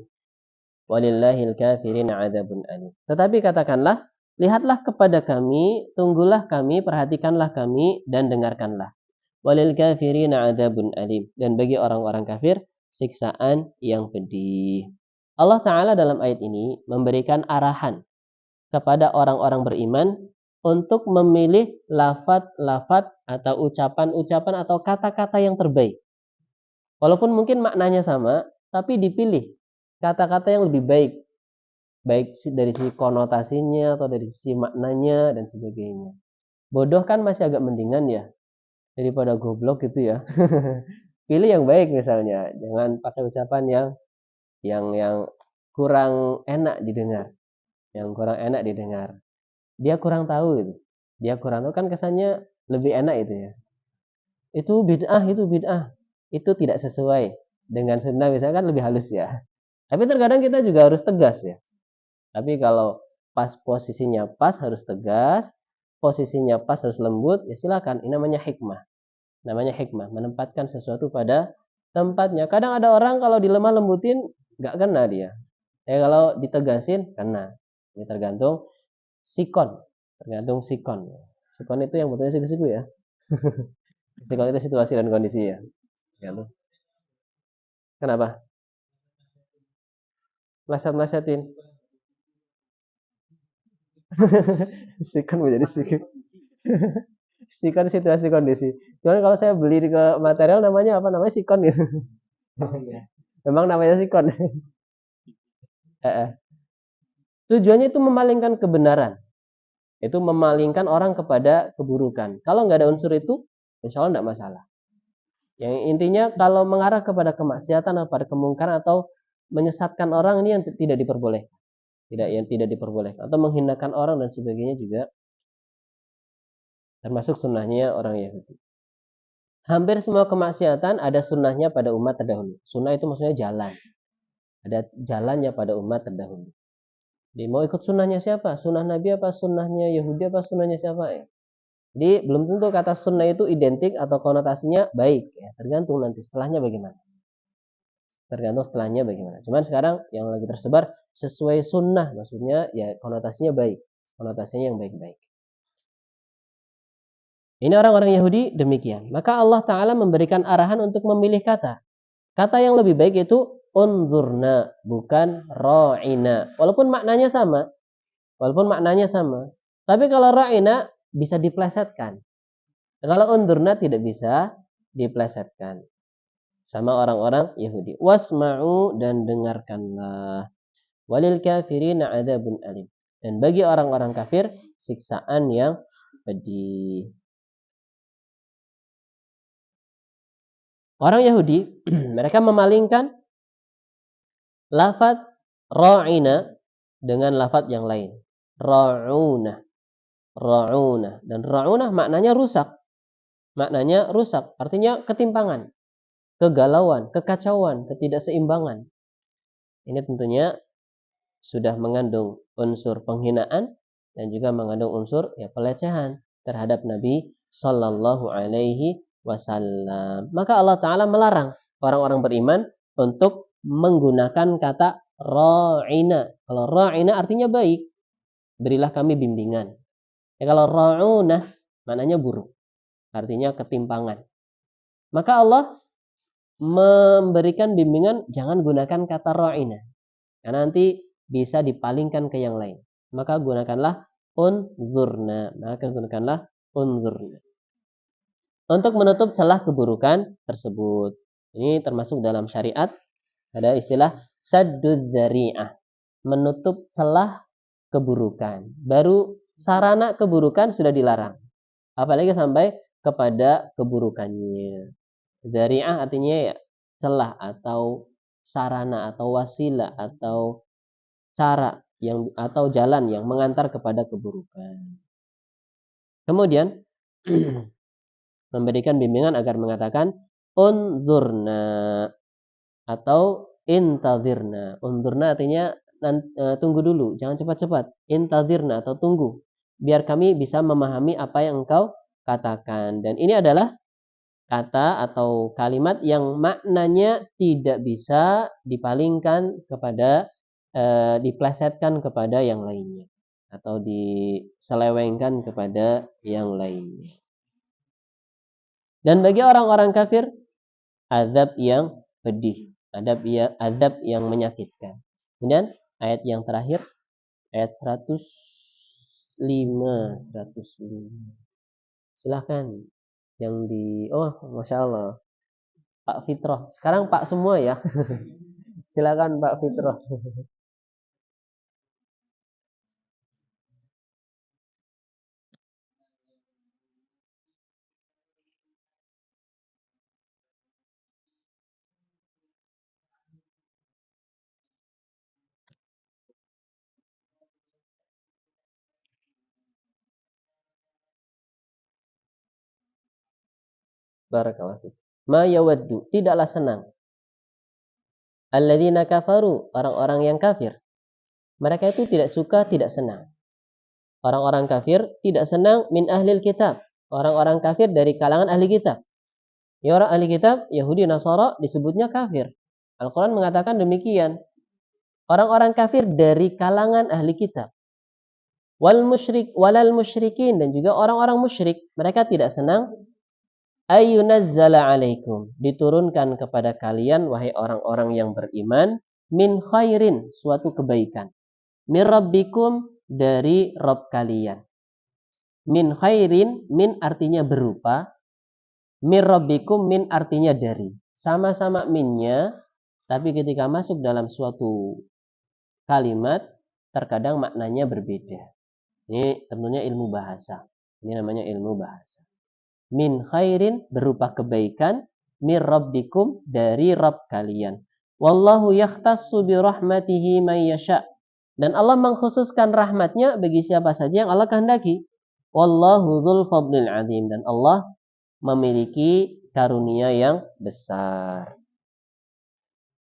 walillahil kafirin adzabun alim. Tetapi katakanlah, lihatlah kepada kami, tunggulah kami, perhatikanlah kami dan dengarkanlah. Walil kafirin adzabun alim. Dan bagi orang-orang kafir siksaan yang pedih. Allah Ta'ala dalam ayat ini memberikan arahan kepada orang-orang beriman untuk memilih lafaz-lafaz atau ucapan-ucapan atau kata-kata yang terbaik. Walaupun mungkin maknanya sama, tapi dipilih kata-kata yang lebih baik baik dari sisi konotasinya atau dari sisi maknanya dan sebagainya. Bodoh kan masih agak mendingan ya daripada goblok gitu ya. Pilih yang baik misalnya, jangan pakai ucapan yang kurang enak didengar, yang kurang enak didengar. Dia kurang tahu itu. Dia kurang tahu kan kesannya lebih enak itu ya. Itu bid'ah, itu bid'ah. Itu tidak sesuai dengan sunnah misalkan lebih halus ya. Tapi terkadang kita juga harus tegas ya. Tapi kalau pas posisinya pas harus tegas, posisinya pas harus lembut, ya silakan. Ini namanya hikmah. Namanya hikmah, menempatkan sesuatu pada tempatnya. Kadang ada orang kalau dilemah lembutin nggak kena dia. Kalau ditegasin kena. Ini tergantung sikon. Tergantung sikon. Sikon itu yang betulnya siku-siku ya. Sikon itu situasi dan kondisi ya. Tergantung. Kenapa? Meleset-melesetin. Sikon menjadi sikon. Sikon situasi kondisi. Cuman kalau saya beli ke material namanya apa? Namanya sikon gitu. Memang namanya sikon. Tujuannya itu memalingkan kebenaran. Itu memalingkan orang kepada keburukan. Kalau nggak ada unsur itu, insya Allah nggak masalah. Yang intinya kalau mengarah kepada kemaksiatan atau pada kemungkaran atau menyesatkan orang ini yang tidak diperbolehkan. Yang tidak diperbolehkan. Atau menghinakan orang dan sebagainya juga termasuk sunnahnya orang Yahudi. Hampir semua kemaksiatan ada sunnahnya pada umat terdahulu. Sunnah itu maksudnya jalan. Ada jalannya pada umat terdahulu. Jadi mau ikut sunnahnya siapa? Sunnah Nabi apa sunnahnya Yahudi apa sunnahnya siapa ya? Jadi belum tentu kata sunnah itu identik atau konotasinya baik. Ya, tergantung nanti setelahnya bagaimana. Tergantung setelahnya bagaimana. Cuman sekarang yang lagi tersebar sesuai sunnah. Maksudnya ya konotasinya baik. Konotasinya yang baik-baik. Ini orang-orang Yahudi demikian. Maka Allah Ta'ala memberikan arahan untuk memilih kata. Kata yang lebih baik itu unzurna, bukan ra'ina. Walaupun maknanya sama. Walaupun maknanya sama. Tapi kalau ra'ina bisa diplesetkan. Kalau unzurna tidak bisa diplesetkan. Sama orang-orang Yahudi. Wasma'u dan dengarkanlah. Walil kafirina adzabun alim. Dan bagi orang-orang kafir siksaan yang pedih. Orang Yahudi mereka memalingkan lafaz ra'ina dengan lafaz yang lain. Ra'una, ra'una dan ra'una maknanya rusak. Maknanya rusak, artinya ketimpangan, kegalauan, kekacauan, ketidakseimbangan. Ini tentunya sudah mengandung unsur penghinaan dan juga mengandung unsur ya pelecehan terhadap Nabi Shallallahu Alaihi Wasallam. Maka Allah Taala melarang orang-orang beriman untuk menggunakan kata ra'ina. Kalau ra'ina artinya baik, berilah kami bimbingan. Kalau ra'unah maknanya buruk, artinya ketimpangan. Maka Allah memberikan bimbingan jangan gunakan kata ra'ina. Karena nanti bisa dipalingkan ke yang lain. Maka gunakanlah unzurna. Maka gunakanlah unzurna. Untuk menutup celah keburukan tersebut. Ini termasuk dalam syariat. Ada istilah saddud dzari'ah. Menutup celah keburukan. Baru sarana keburukan sudah dilarang. Apalagi sampai kepada keburukannya. Dzari'ah artinya ya celah atau sarana atau wasilah atau cara yang atau jalan yang mengantar kepada keburukan. Kemudian memberikan bimbingan agar mengatakan unzurna atau intazirna. Unzurna artinya tunggu dulu, jangan cepat-cepat. Intazirna atau tunggu biar kami bisa memahami apa yang engkau katakan. Dan ini adalah kata atau kalimat yang maknanya tidak bisa dipalingkan kepada diplesetkan kepada yang lainnya atau diselewengkan kepada yang lainnya. Dan bagi orang-orang kafir azab yang pedih, azab yang menyakitkan. Kemudian ayat yang terakhir ayat 105. Silahkan yang di Masya Allah Pak Fitroh. Sekarang Pak semua ya. Silakan Pak Fitroh. Barakallahu fiik. Ma yawaddu, tidaklah senang. Alladzina kafaru, orang-orang yang kafir. Mereka itu tidak suka, tidak senang. Orang-orang kafir tidak senang min ahlil kitab. Orang-orang kafir dari kalangan ahli kitab. Ya, orang ahli kitab, Yahudi, Nasara disebutnya kafir. Al-Quran mengatakan demikian. Orang-orang kafir dari kalangan ahli kitab. Walal musyrikin, dan juga orang-orang musyrik. Mereka tidak senang. Ayyunazzala alaikum, diturunkan kepada kalian, wahai orang-orang yang beriman, min khairin, suatu kebaikan. Min rabbikum, dari Rabb kalian. Min khairin, min artinya berupa. Min rabbikum, min artinya dari. Sama-sama minnya, tapi ketika masuk dalam suatu kalimat, terkadang maknanya berbeda. Ini tentunya ilmu bahasa. Ini namanya ilmu bahasa. Min khairin, berupa kebaikan. Min rabbikum, dari Rabb kalian. Wallahu yakhtassu bi rahmatihi man yasha'. Dan Allah mengkhususkan rahmatnya bagi siapa saja yang Allah kehendaki. Wallahu dzul fadlil azim. Dan Allah memiliki karunia yang besar.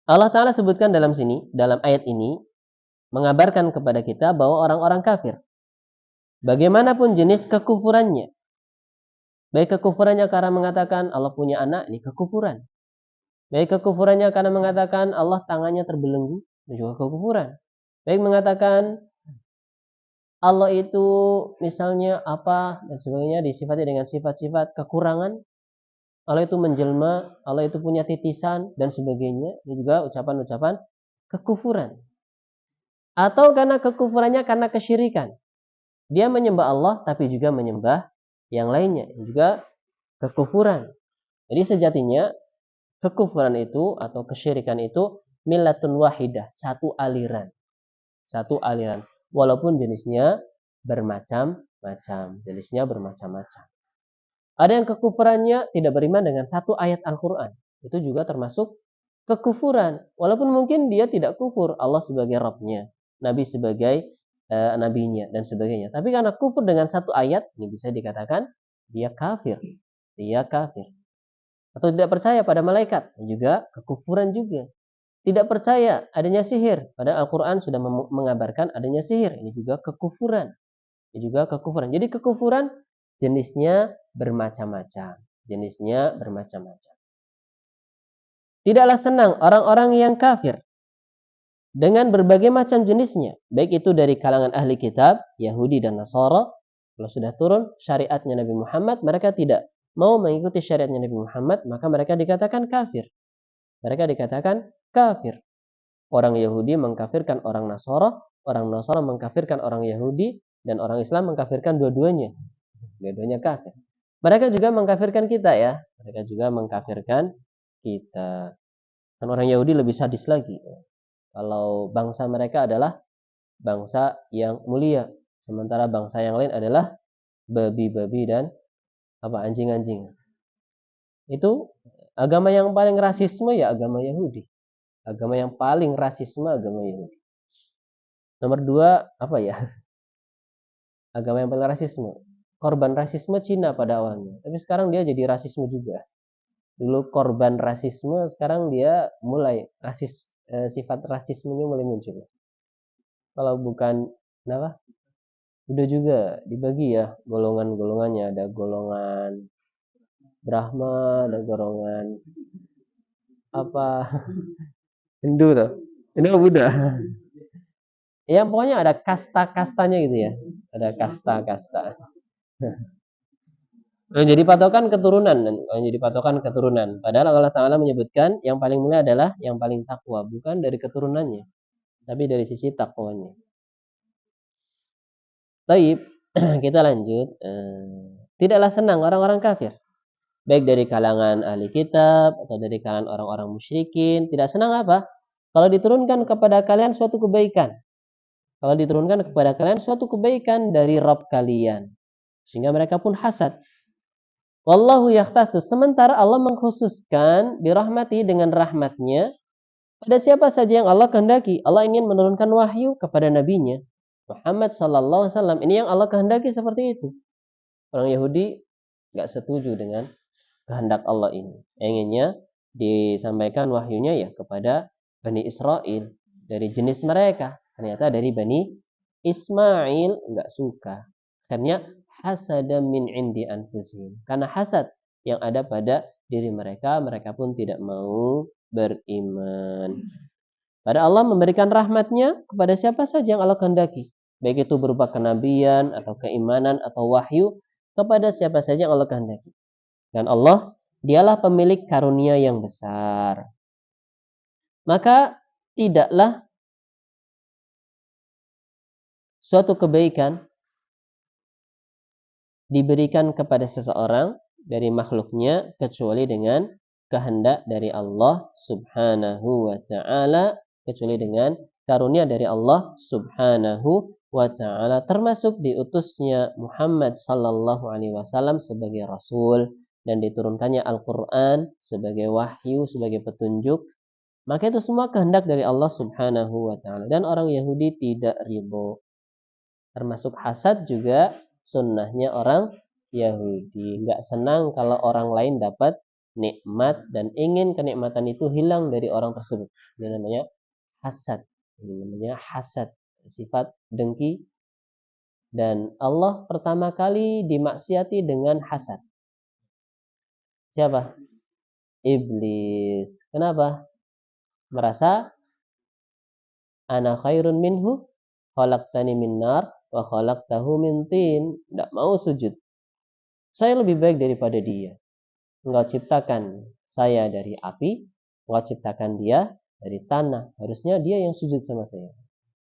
Allah Ta'ala sebutkan dalam sini, dalam ayat ini, mengabarkan kepada kita bahwa orang-orang kafir, bagaimanapun jenis kekufurannya, baik kekufurannya karena mengatakan Allah punya anak, ini kekufuran. Baik kekufurannya karena mengatakan Allah tangannya terbelenggu, ini juga kekufuran. Baik mengatakan Allah itu misalnya apa dan sebagainya, disifati dengan sifat-sifat kekurangan. Allah itu menjelma, Allah itu punya titisan dan sebagainya. Ini juga ucapan-ucapan kekufuran. Atau karena kekufurannya karena kesyirikan. Dia menyembah Allah tapi juga menyembah yang lainnya. Ini juga kekufuran. Jadi sejatinya kekufuran itu atau kesyirikan itu millatun wahidah, satu aliran. Satu aliran. Walaupun jenisnya bermacam-macam. Jenisnya bermacam-macam. Ada yang kekufurannya tidak beriman dengan satu ayat Al-Quran. Itu juga termasuk kekufuran. Walaupun mungkin dia tidak kufur. Allah sebagai Rabbnya. Nabi sebagai nabinya dan sebagainya. Tapi karena kufur dengan satu ayat, ini bisa dikatakan dia kafir. Dia kafir. Atau tidak percaya pada malaikat. Juga kekufuran juga. Tidak percaya adanya sihir. Padahal Al-Quran sudah mengabarkan adanya sihir. Ini juga kekufuran. Ini juga kekufuran. Jadi kekufuran jenisnya bermacam-macam. Jenisnya bermacam-macam. Tidaklah senang orang-orang yang kafir dengan berbagai macam jenisnya. Baik itu dari kalangan ahli kitab, Yahudi dan Nasara. Kalau sudah turun syariatnya Nabi Muhammad, mereka tidak mau mengikuti syariatnya Nabi Muhammad, maka mereka dikatakan kafir. Mereka dikatakan kafir. Orang Yahudi mengkafirkan orang Nasara, orang Nasara mengkafirkan orang Yahudi, dan orang Islam mengkafirkan dua-duanya. Dua-duanya kafir. Mereka juga mengkafirkan kita ya. Mereka juga mengkafirkan kita. Dan orang Yahudi lebih sadis lagi. Kalau bangsa mereka adalah bangsa yang mulia. Sementara bangsa yang lain adalah babi-babi dan anjing-anjing. Itu agama yang paling rasisme ya agama Yahudi. Agama yang paling rasisme agama Yahudi. Nomor 2 apa ya? Agama yang paling rasisme. Korban rasisme Cina pada awalnya. Tapi sekarang dia jadi rasisme juga. Dulu korban rasisme, sekarang dia mulai rasis. Sifat rasismenya mulai muncul. Kalau bukan kenapa? Udah juga dibagi ya golongan-golongannya. Ada golongan Brahma, ada golongan Hindu tuh. Hindu Buddha. Ya pokoknya ada kasta-kastanya gitu ya. Ada kasta-kasta. Jadi patokan keturunan. Padahal Allah Ta'ala menyebutkan yang paling mulia adalah yang paling takwa, bukan dari keturunannya, tapi dari sisi takwanya. Baik, kita lanjut. Tidaklah senang orang-orang kafir, baik dari kalangan ahli kitab atau dari kalangan orang-orang musyrikin. Tidak senang apa? Kalau diturunkan kepada kalian suatu kebaikan. Kalau diturunkan kepada kalian suatu kebaikan dari Rabb kalian. Sehingga mereka pun hasad. Wallahu yakhtassu, sementara Allah mengkhususkan birahmati dengan rahmatnya pada siapa saja yang Allah kehendaki. Allah ingin menurunkan wahyu kepada nabinya Muhammad sallallahu alaihi wasallam. Ini yang Allah kehendaki seperti itu. Orang Yahudi enggak setuju dengan kehendak Allah ini. Inginnya disampaikan wahyunya ya kepada Bani Israel dari jenis mereka. Ternyata dari Bani Ismail nggak suka. Akhirnya hasada min indi anfusihim. Karena hasad yang ada pada diri mereka, mereka pun tidak mau beriman. Pada Allah memberikan rahmatnya kepada siapa saja yang Allah kehendaki. Baik itu berupa kenabian atau keimanan atau wahyu kepada siapa saja yang Allah kehendaki. Dan Allah dialah pemilik karunia yang besar. Maka tidaklah suatu kebaikan diberikan kepada seseorang dari makhluknya kecuali dengan kehendak dari Allah Subhanahu wa taala, kecuali dengan karunia dari Allah Subhanahu wa taala, termasuk diutusnya Muhammad sallallahu alaihi wasallam sebagai rasul dan diturunkannya Al-Qur'an sebagai wahyu, sebagai petunjuk. Maka itu semua kehendak dari Allah Subhanahu wa taala, dan orang Yahudi tidak ridho. Termasuk hasad juga sunnahnya orang Yahudi. Nggak senang kalau orang lain dapat nikmat dan ingin kenikmatan itu hilang dari orang tersebut. Ini namanya hasad. Ini namanya hasad. Sifat dengki. Dan Allah pertama kali dimaksiati dengan hasad. Siapa? Iblis. Kenapa? Merasa ana khairun minhu khalaqtani min nar wa khalaqtahu min tin. Tidak mau sujud. Saya lebih baik daripada dia. Engkau ciptakan saya dari api, engkau ciptakan dia dari tanah. Harusnya dia yang sujud sama saya.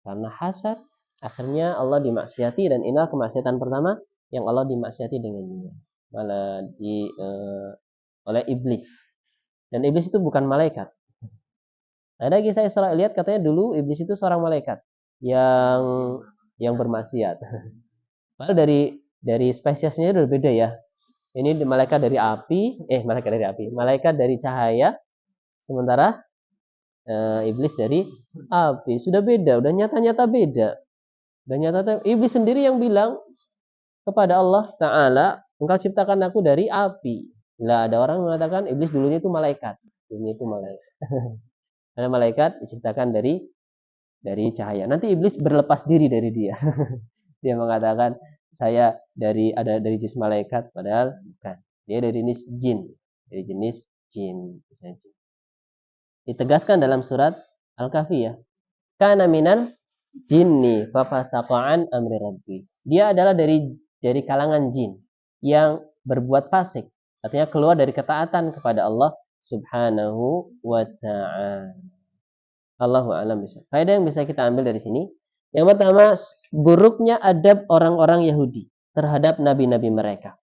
Karena hasad, akhirnya Allah dimaksiati, dan inilah kemaksiatan pertama yang Allah dimaksiati dengannya. Malah oleh iblis. Dan iblis itu bukan malaikat. Ada kisah Isra lihat, katanya dulu iblis itu seorang malaikat yang bermaksiat. Padahal dari spesiesnya itu berbeda ya. Ini malaikat dari api, malaikat dari cahaya, sementara iblis dari api. Sudah beda, udah nyata-nyata beda. Dan nyata iblis sendiri yang bilang kepada Allah Ta'ala, engkau ciptakan aku dari api. Lah ada orang mengatakan iblis dulunya itu malaikat. Dulunya itu malaikat. Karena malaikat diciptakan dari cahaya. Nanti iblis berlepas diri dari dia. Dia mengatakan saya dari jenis malaikat, padahal bukan. Dia dari jenis jin, Ditegaskan dalam surat Al-Kahfi ya. Kana minal jinni fafasaqan amri rabbi. Dia adalah dari kalangan jin yang berbuat fasik, artinya keluar dari ketaatan kepada Allah Subhanahu wa ta'ala. Allahu a'lam bishawab. Faedah yang bisa kita ambil dari sini, yang pertama, buruknya adab orang-orang Yahudi terhadap nabi-nabi mereka.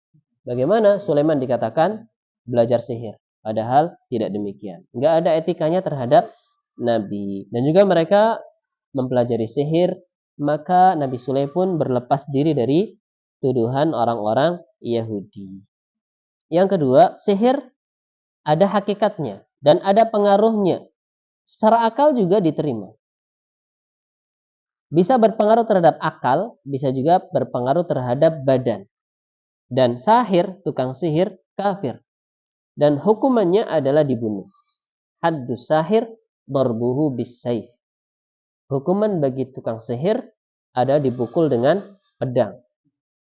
Bagaimana Sulaiman dikatakan belajar sihir, padahal tidak demikian. Enggak ada etikanya terhadap nabi. Dan juga mereka mempelajari sihir, maka Nabi Sulaiman pun berlepas diri dari tuduhan orang-orang Yahudi. Yang kedua, sihir ada hakikatnya dan ada pengaruhnya. Secara akal juga diterima. Bisa berpengaruh terhadap akal, bisa juga berpengaruh terhadap badan. Dan sahir, tukang sihir, kafir. Dan hukumannya adalah dibunuh. Haddus sahir darbuhu bisayf. Hukuman bagi tukang sihir ada dipukul dengan pedang.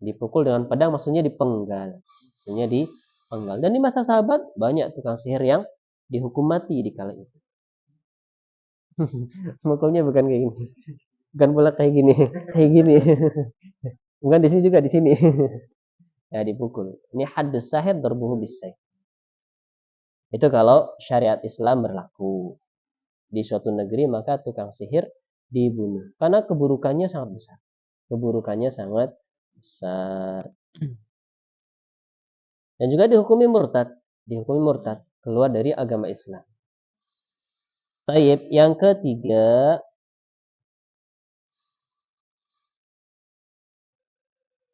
Dipukul dengan pedang maksudnya dipenggal. Maksudnya dipenggal. Dan di masa sahabat banyak tukang sihir yang dihukum mati di kala itu. Mukulnya bukan kayak gini. Bukan pula kayak gini. Kayak gini. Bukan di sini juga, di sini. Ya dipukul. Ini haddus sahir darbuhu bisayf. Itu kalau syariat Islam berlaku di suatu negeri, maka tukang sihir dibunuh karena keburukannya sangat besar. Keburukannya sangat besar. Dan juga dihukumi murtad, keluar dari agama Islam. Taib, yang ketiga,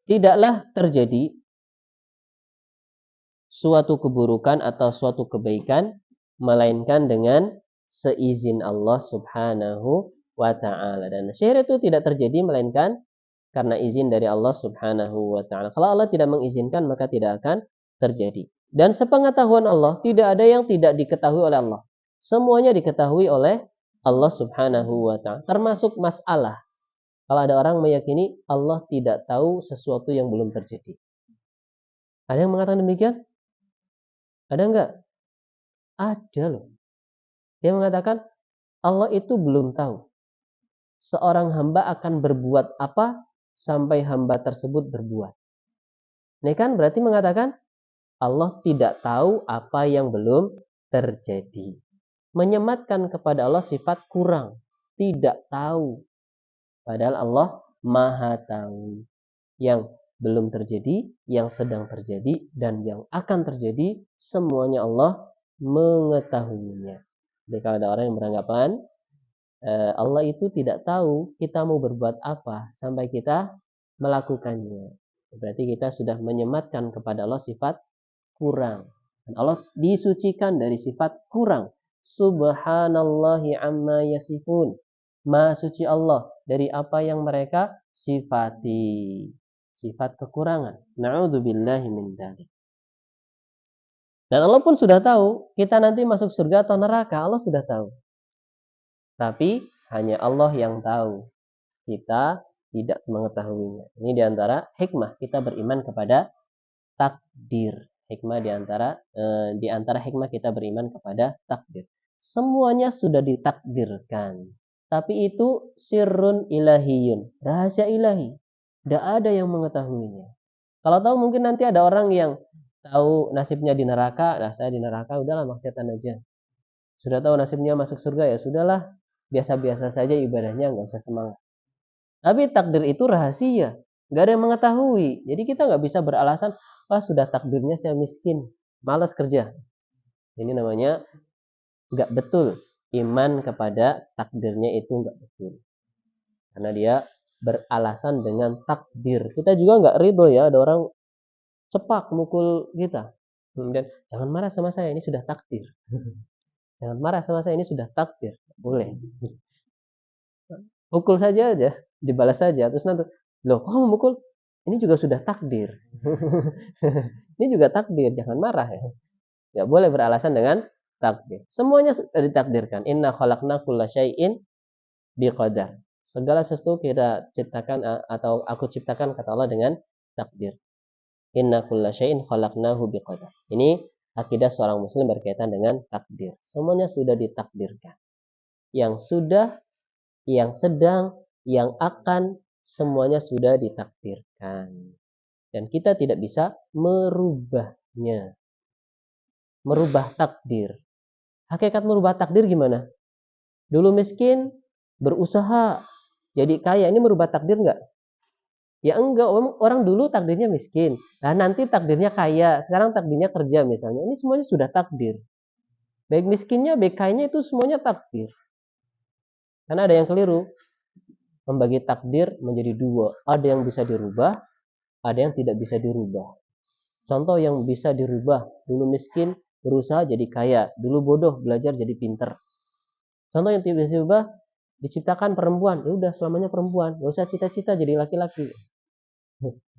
tidaklah terjadi suatu keburukan atau suatu kebaikan melainkan dengan seizin Allah Subhanahu wa ta'ala. Dan sihir itu tidak terjadi melainkan karena izin dari Allah Subhanahu wa ta'ala. Kalau Allah tidak mengizinkan, maka tidak akan terjadi. Dan sepengetahuan Allah, tidak ada yang tidak diketahui oleh Allah. Semuanya diketahui oleh Allah Subhanahu wa Ta'ala. Termasuk masalah. Kalau ada orang meyakini Allah tidak tahu sesuatu yang belum terjadi. Ada yang mengatakan demikian? Ada enggak? Ada loh. Dia mengatakan Allah itu belum tahu seorang hamba akan berbuat apa sampai hamba tersebut berbuat. Ini kan berarti mengatakan Allah tidak tahu apa yang belum terjadi. Menyematkan kepada Allah sifat kurang, tidak tahu. Padahal Allah Maha tahu. Yang belum terjadi, yang sedang terjadi, dan yang akan terjadi, semuanya Allah mengetahuinya. Jadi kalau ada orang yang beranggapan Allah itu tidak tahu kita mau berbuat apa sampai kita melakukannya, berarti kita sudah menyematkan kepada Allah sifat kurang. Dan Allah disucikan dari sifat kurang. Subhanallahi amma yasifun. Maha suci Allah dari apa yang mereka sifati. Sifat kekurangan. Na'udzubillahi min dzalik. Dan Allah pun sudah tahu kita nanti masuk surga atau neraka. Allah sudah tahu. Tapi hanya Allah yang tahu. Kita tidak mengetahuinya. Ini diantara hikmah kita beriman kepada takdir. Hikmah diantara hikmah kita beriman kepada takdir. Semuanya sudah ditakdirkan. Tapi itu sirrun ilahiyun. Rahasia ilahi. Tidak ada yang mengetahuinya. Kalau tahu mungkin nanti ada orang yang tahu nasibnya di neraka. Nah saya di neraka udahlah maksiatan aja. Sudah tahu nasibnya masuk surga ya sudahlah. Biasa-biasa saja ibadahnya, nggak usah semangat. Tapi takdir itu rahasia. Nggak ada yang mengetahui. Jadi kita nggak bisa beralasan, sudah takdirnya saya miskin, malas kerja. Ini namanya nggak betul. Iman kepada takdirnya itu nggak betul. Karena dia beralasan dengan takdir. Kita juga nggak ridho ya, ada orang cepak mukul kita. Kemudian, jangan marah sama saya, ini sudah takdir. Jangan marah sama saya, ini sudah takdir. Boleh. Pukul saja aja, dibalas saja. Terus nanti, loh kok kamu mukul? Ini juga sudah takdir. Ini juga takdir, jangan marah ya. Nggak boleh beralasan dengan takdir. Semuanya sudah ditakdirkan. Inna khalaqna kulla syai'in biqadar. Segala sesuatu kita ciptakan atau aku ciptakan kata Allah dengan takdir. Inna kulla syai'in khalaqnahu biqadar. Ini akidah seorang muslim berkaitan dengan takdir. Semuanya sudah ditakdirkan. Yang sudah, yang sedang, yang akan, semuanya sudah ditakdirkan. Dan kita tidak bisa merubahnya. Merubah takdir. Hakikat merubah takdir gimana? Dulu miskin, berusaha jadi kaya. Ini merubah takdir enggak? Ya enggak, orang dulu takdirnya miskin. Nah nanti takdirnya kaya, sekarang takdirnya kerja misalnya. Ini semuanya sudah takdir. Baik miskinnya, baik kayanya itu semuanya takdir. Karena ada yang keliru. Membagi takdir menjadi dua. Ada yang bisa dirubah, ada yang tidak bisa dirubah. Contoh yang bisa dirubah. Dulu miskin, berusaha jadi kaya. Dulu bodoh, belajar jadi pinter. Contoh yang tidak bisa dirubah, diciptakan perempuan. Ya udah selamanya perempuan. Gak usah cita-cita jadi laki-laki.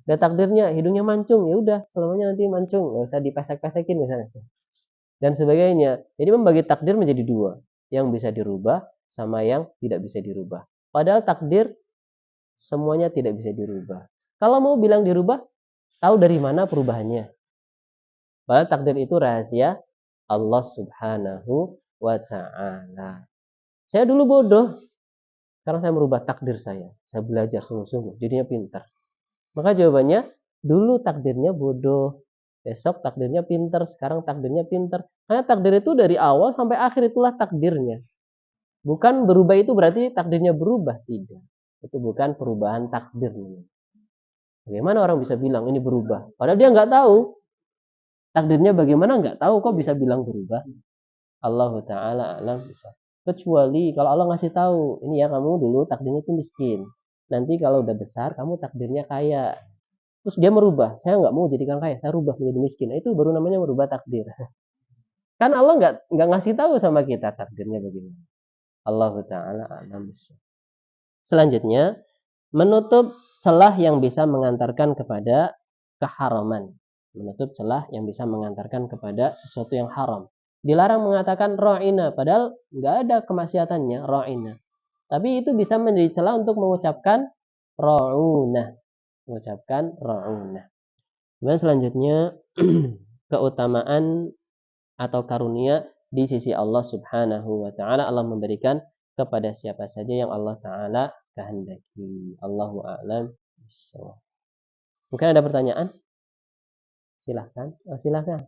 Udah takdirnya hidungnya mancung, ya udah selamanya nanti mancung, nggak usah dipesek-pesekin misalnya dan sebagainya. Jadi membagi takdir menjadi dua, yang bisa dirubah sama yang tidak bisa dirubah. Padahal takdir semuanya tidak bisa dirubah. Kalau mau bilang dirubah, tahu dari mana perubahannya? Padahal takdir itu rahasia Allah Subhanahu wa Ta'ala. Saya dulu bodoh, sekarang saya merubah takdir saya. Saya belajar sungguh-sungguh, jadinya pintar. Maka jawabannya, dulu takdirnya bodoh, besok takdirnya pinter, sekarang takdirnya pinter. Karena takdir itu dari awal sampai akhir itulah takdirnya. Bukan berubah itu berarti takdirnya berubah, tidak. Itu bukan perubahan takdir. Bagaimana orang bisa bilang ini berubah? Padahal dia nggak tahu. Takdirnya bagaimana nggak tahu, kok bisa bilang berubah? Allah Ta'ala alam bisa. Kecuali kalau Allah ngasih tahu, ini ya kamu dulu takdirnya itu miskin. Nanti kalau udah besar kamu takdirnya kaya. Terus dia merubah, saya nggak mau jadikan kaya, saya rubah menjadi miskin. Nah, itu baru namanya merubah takdir. Kan Allah nggak ngasih tahu sama kita takdirnya bagaimana. Allah Ta'ala a'lam bishawab. Selanjutnya, menutup celah yang bisa mengantarkan kepada keharaman. menutup celah yang bisa mengantarkan kepada sesuatu yang haram. Dilarang mengatakan ra'ina, padahal nggak ada kemaksiatannya ra'ina. Tapi itu bisa menjadi celah untuk mengucapkan ra'una. Mengucapkan ra'una. Kemudian selanjutnya keutamaan atau karunia di sisi Allah Subhanahu wa taala. Allah memberikan kepada siapa saja yang Allah taala kehendaki. Allahu a'lam bishawab. Mungkin ada pertanyaan? Silahkan. Oh, silahkan.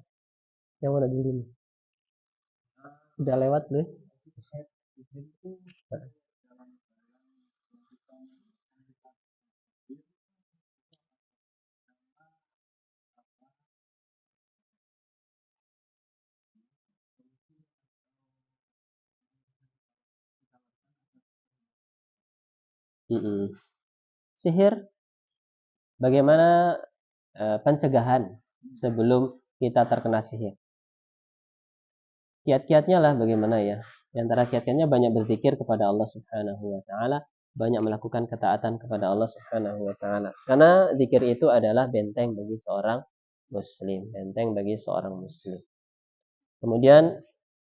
Yang mana dulu nih? Udah lewat deh. Sihir, bagaimana pencegahan sebelum kita terkena sihir? Kiat-kiatnya lah bagaimana ya? Di antara kiat-kiatnya banyak berzikir kepada Allah Subhanahu wa taala, banyak melakukan ketaatan kepada Allah Subhanahu wa taala. Karena zikir itu adalah benteng bagi seorang muslim, benteng bagi seorang muslim. Kemudian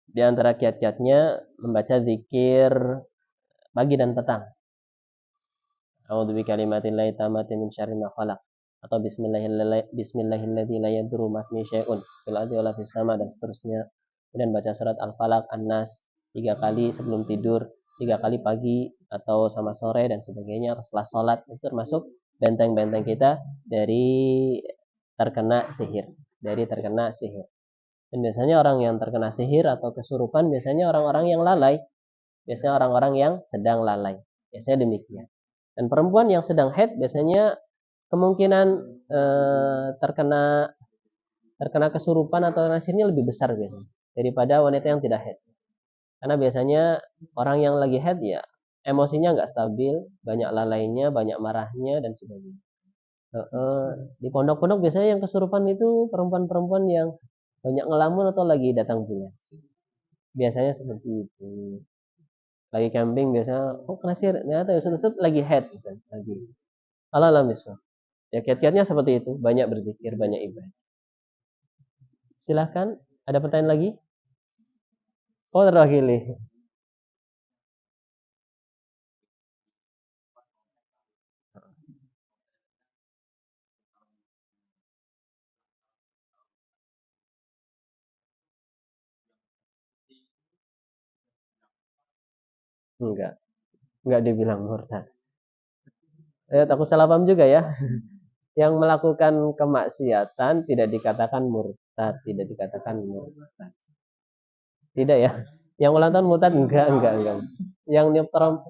di antara kiat-kiatnya membaca zikir pagi dan petang. A'udzu bikalimatillahi tammati min syarri ma khalaq, atau bismillahilladzi la yadurru ma'asmihi syai'un fil ardi wala fis sama, dan seterusnya. Kemudian baca surat Al-Falaq, An-Nas 3 kali sebelum tidur, 3 kali pagi atau sama sore dan sebagainya, atau setelah sholat. Itu termasuk benteng-benteng kita dari terkena sihir, Dan biasanya orang yang terkena sihir atau kesurupan biasanya orang-orang yang lalai, biasanya orang-orang yang sedang lalai, biasanya demikian. Dan perempuan yang sedang haid biasanya kemungkinan terkena kesurupan atau sihirnya lebih besar biasanya daripada wanita yang tidak haid. Karena biasanya orang yang lagi haid ya emosinya nggak stabil, banyak lalainya, banyak marahnya dan sebagainya. Di pondok-pondok biasanya yang kesurupan itu perempuan-perempuan yang banyak ngelamun atau lagi datang bulan. Biasanya seperti itu. Lagi camping biasanya, kena sihir, ternyata Yusuf lagi haid misalnya, lagi. Allah misal. Ya kiat-kiatnya seperti itu, banyak berzikir, banyak ibadah. Silahkan, ada pertanyaan lagi? Oh, terwakili. Enggak dibilang murtad. Aku salah paham juga ya. Yang melakukan kemaksiatan tidak dikatakan murtad, tidak dikatakan murtad. Tidak ya. Yang ulang tahun murtad enggak. Yang nyetrum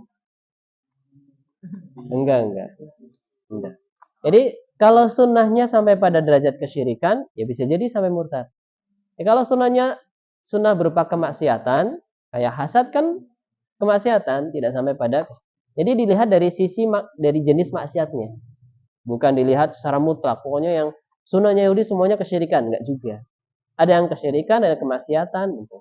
enggak. Jadi kalau sunnahnya sampai pada derajat kesyirikan, ya bisa jadi sampai murtad. Kalau sunnahnya sunnah berupa kemaksiatan, kayak hasad kan kemaksiatan, tidak sampai pada. Jadi dilihat dari sisi dari jenis maksiatnya, bukan dilihat secara mutlak. Pokoknya yang sunnahnya Yahudi semuanya kesyirikan, enggak juga. Ada yang kesyirikan, ada kemaksiatan. Gitu.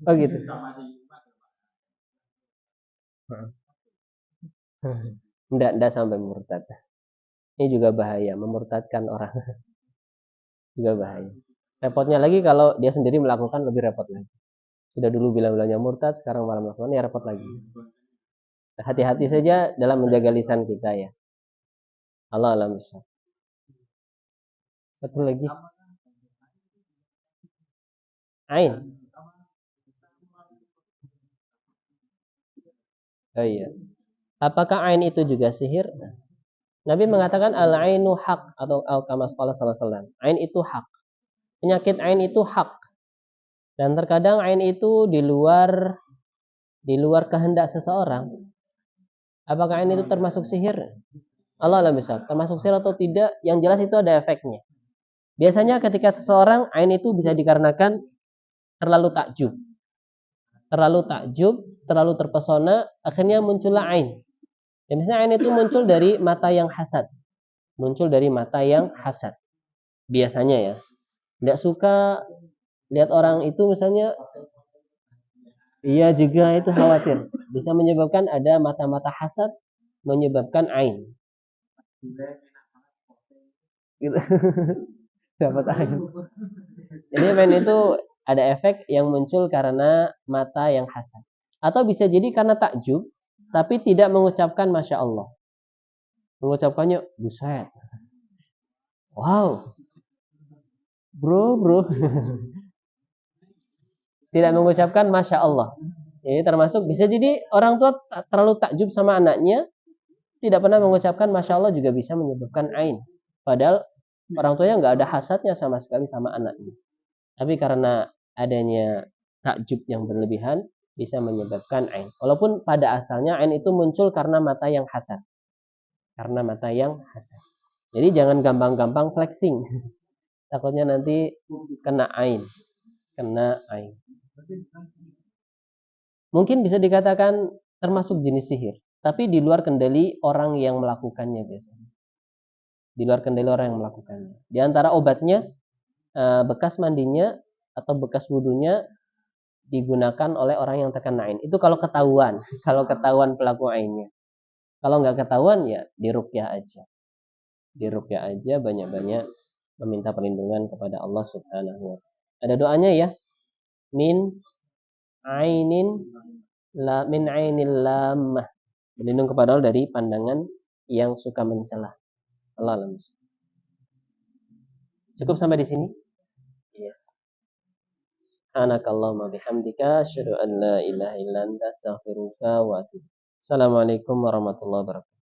Oh gitu. Enggak sampai murtad. Ini juga bahaya, memurtadkan orang. Juga bahaya. Repotnya lagi kalau dia sendiri melakukan, lebih repot lagi. Sudah dulu bilang-bilangnya murtad, sekarang malah melakukan, ya repot lagi. Hati-hati saja dalam menjaga lisan kita ya. Allah alam bisa. Satu lagi. Ain. Oh iya. Apakah ain itu juga sihir? Nabi mengatakan al-ainu hak, atau al-kama qala sallallahu alaihi wasallam. Ain itu hak. Penyakit ain itu hak. Dan terkadang ain itu di luar kehendak seseorang. Apakah ain itu termasuk sihir? Allah alam bisa. Termasuk sihir atau tidak? Yang jelas itu ada efeknya. Biasanya ketika seseorang ain itu bisa dikarenakan terlalu takjub. terlalu takjub, terlalu terpesona, akhirnya muncullah ain. Dan misalnya ain itu muncul dari mata yang hasad. Muncul dari mata yang hasad. Biasanya ya. Tidak suka lihat orang itu misalnya, iya juga itu khawatir. Bisa menyebabkan ada mata-mata hasad, menyebabkan ain. Gitu. Dapat ain. Jadi ain itu ada efek yang muncul karena mata yang hasad. Atau bisa jadi karena takjub, tapi tidak mengucapkan Masya Allah. Mengucapkannya, buset. Wow, bro. Tidak mengucapkan Masya Allah. Ini termasuk, bisa jadi orang tua terlalu takjub sama anaknya, tidak pernah mengucapkan Masya Allah juga bisa menyebabkan ain. Padahal orang tuanya nggak ada hasadnya sama sekali sama anaknya. Tapi karena adanya takjub yang berlebihan, bisa menyebabkan ain. Walaupun pada asalnya ain itu muncul karena mata yang hasad. Karena mata yang hasad. Jadi jangan gampang-gampang flexing. Takutnya nanti kena ain. Kena ain. Mungkin bisa dikatakan termasuk jenis sihir. Tapi di luar kendali orang yang melakukannya biasanya. Di luar kendali orang yang melakukannya. Di antara obatnya, bekas mandinya atau bekas wudhunya digunakan oleh orang yang terkena ain. Itu kalau ketahuan. Kalau ketahuan pelaku ainnya. Kalau nggak ketahuan ya diruqyah aja. Diruqyah aja banyak-banyak meminta perlindungan kepada Allah Subhanahu wa taala. Ada doanya ya. Min ainin min ainil lamah. Berlindung kepada Allah dari pandangan yang suka mencela. Allah alam. Cukup sampai di sini? Iya. Subhanakallahumma bihamdika asyhadu an la ilaha illa anta astaghfiruka wa atubu. Assalamualaikum warahmatullahi wabarakatuh.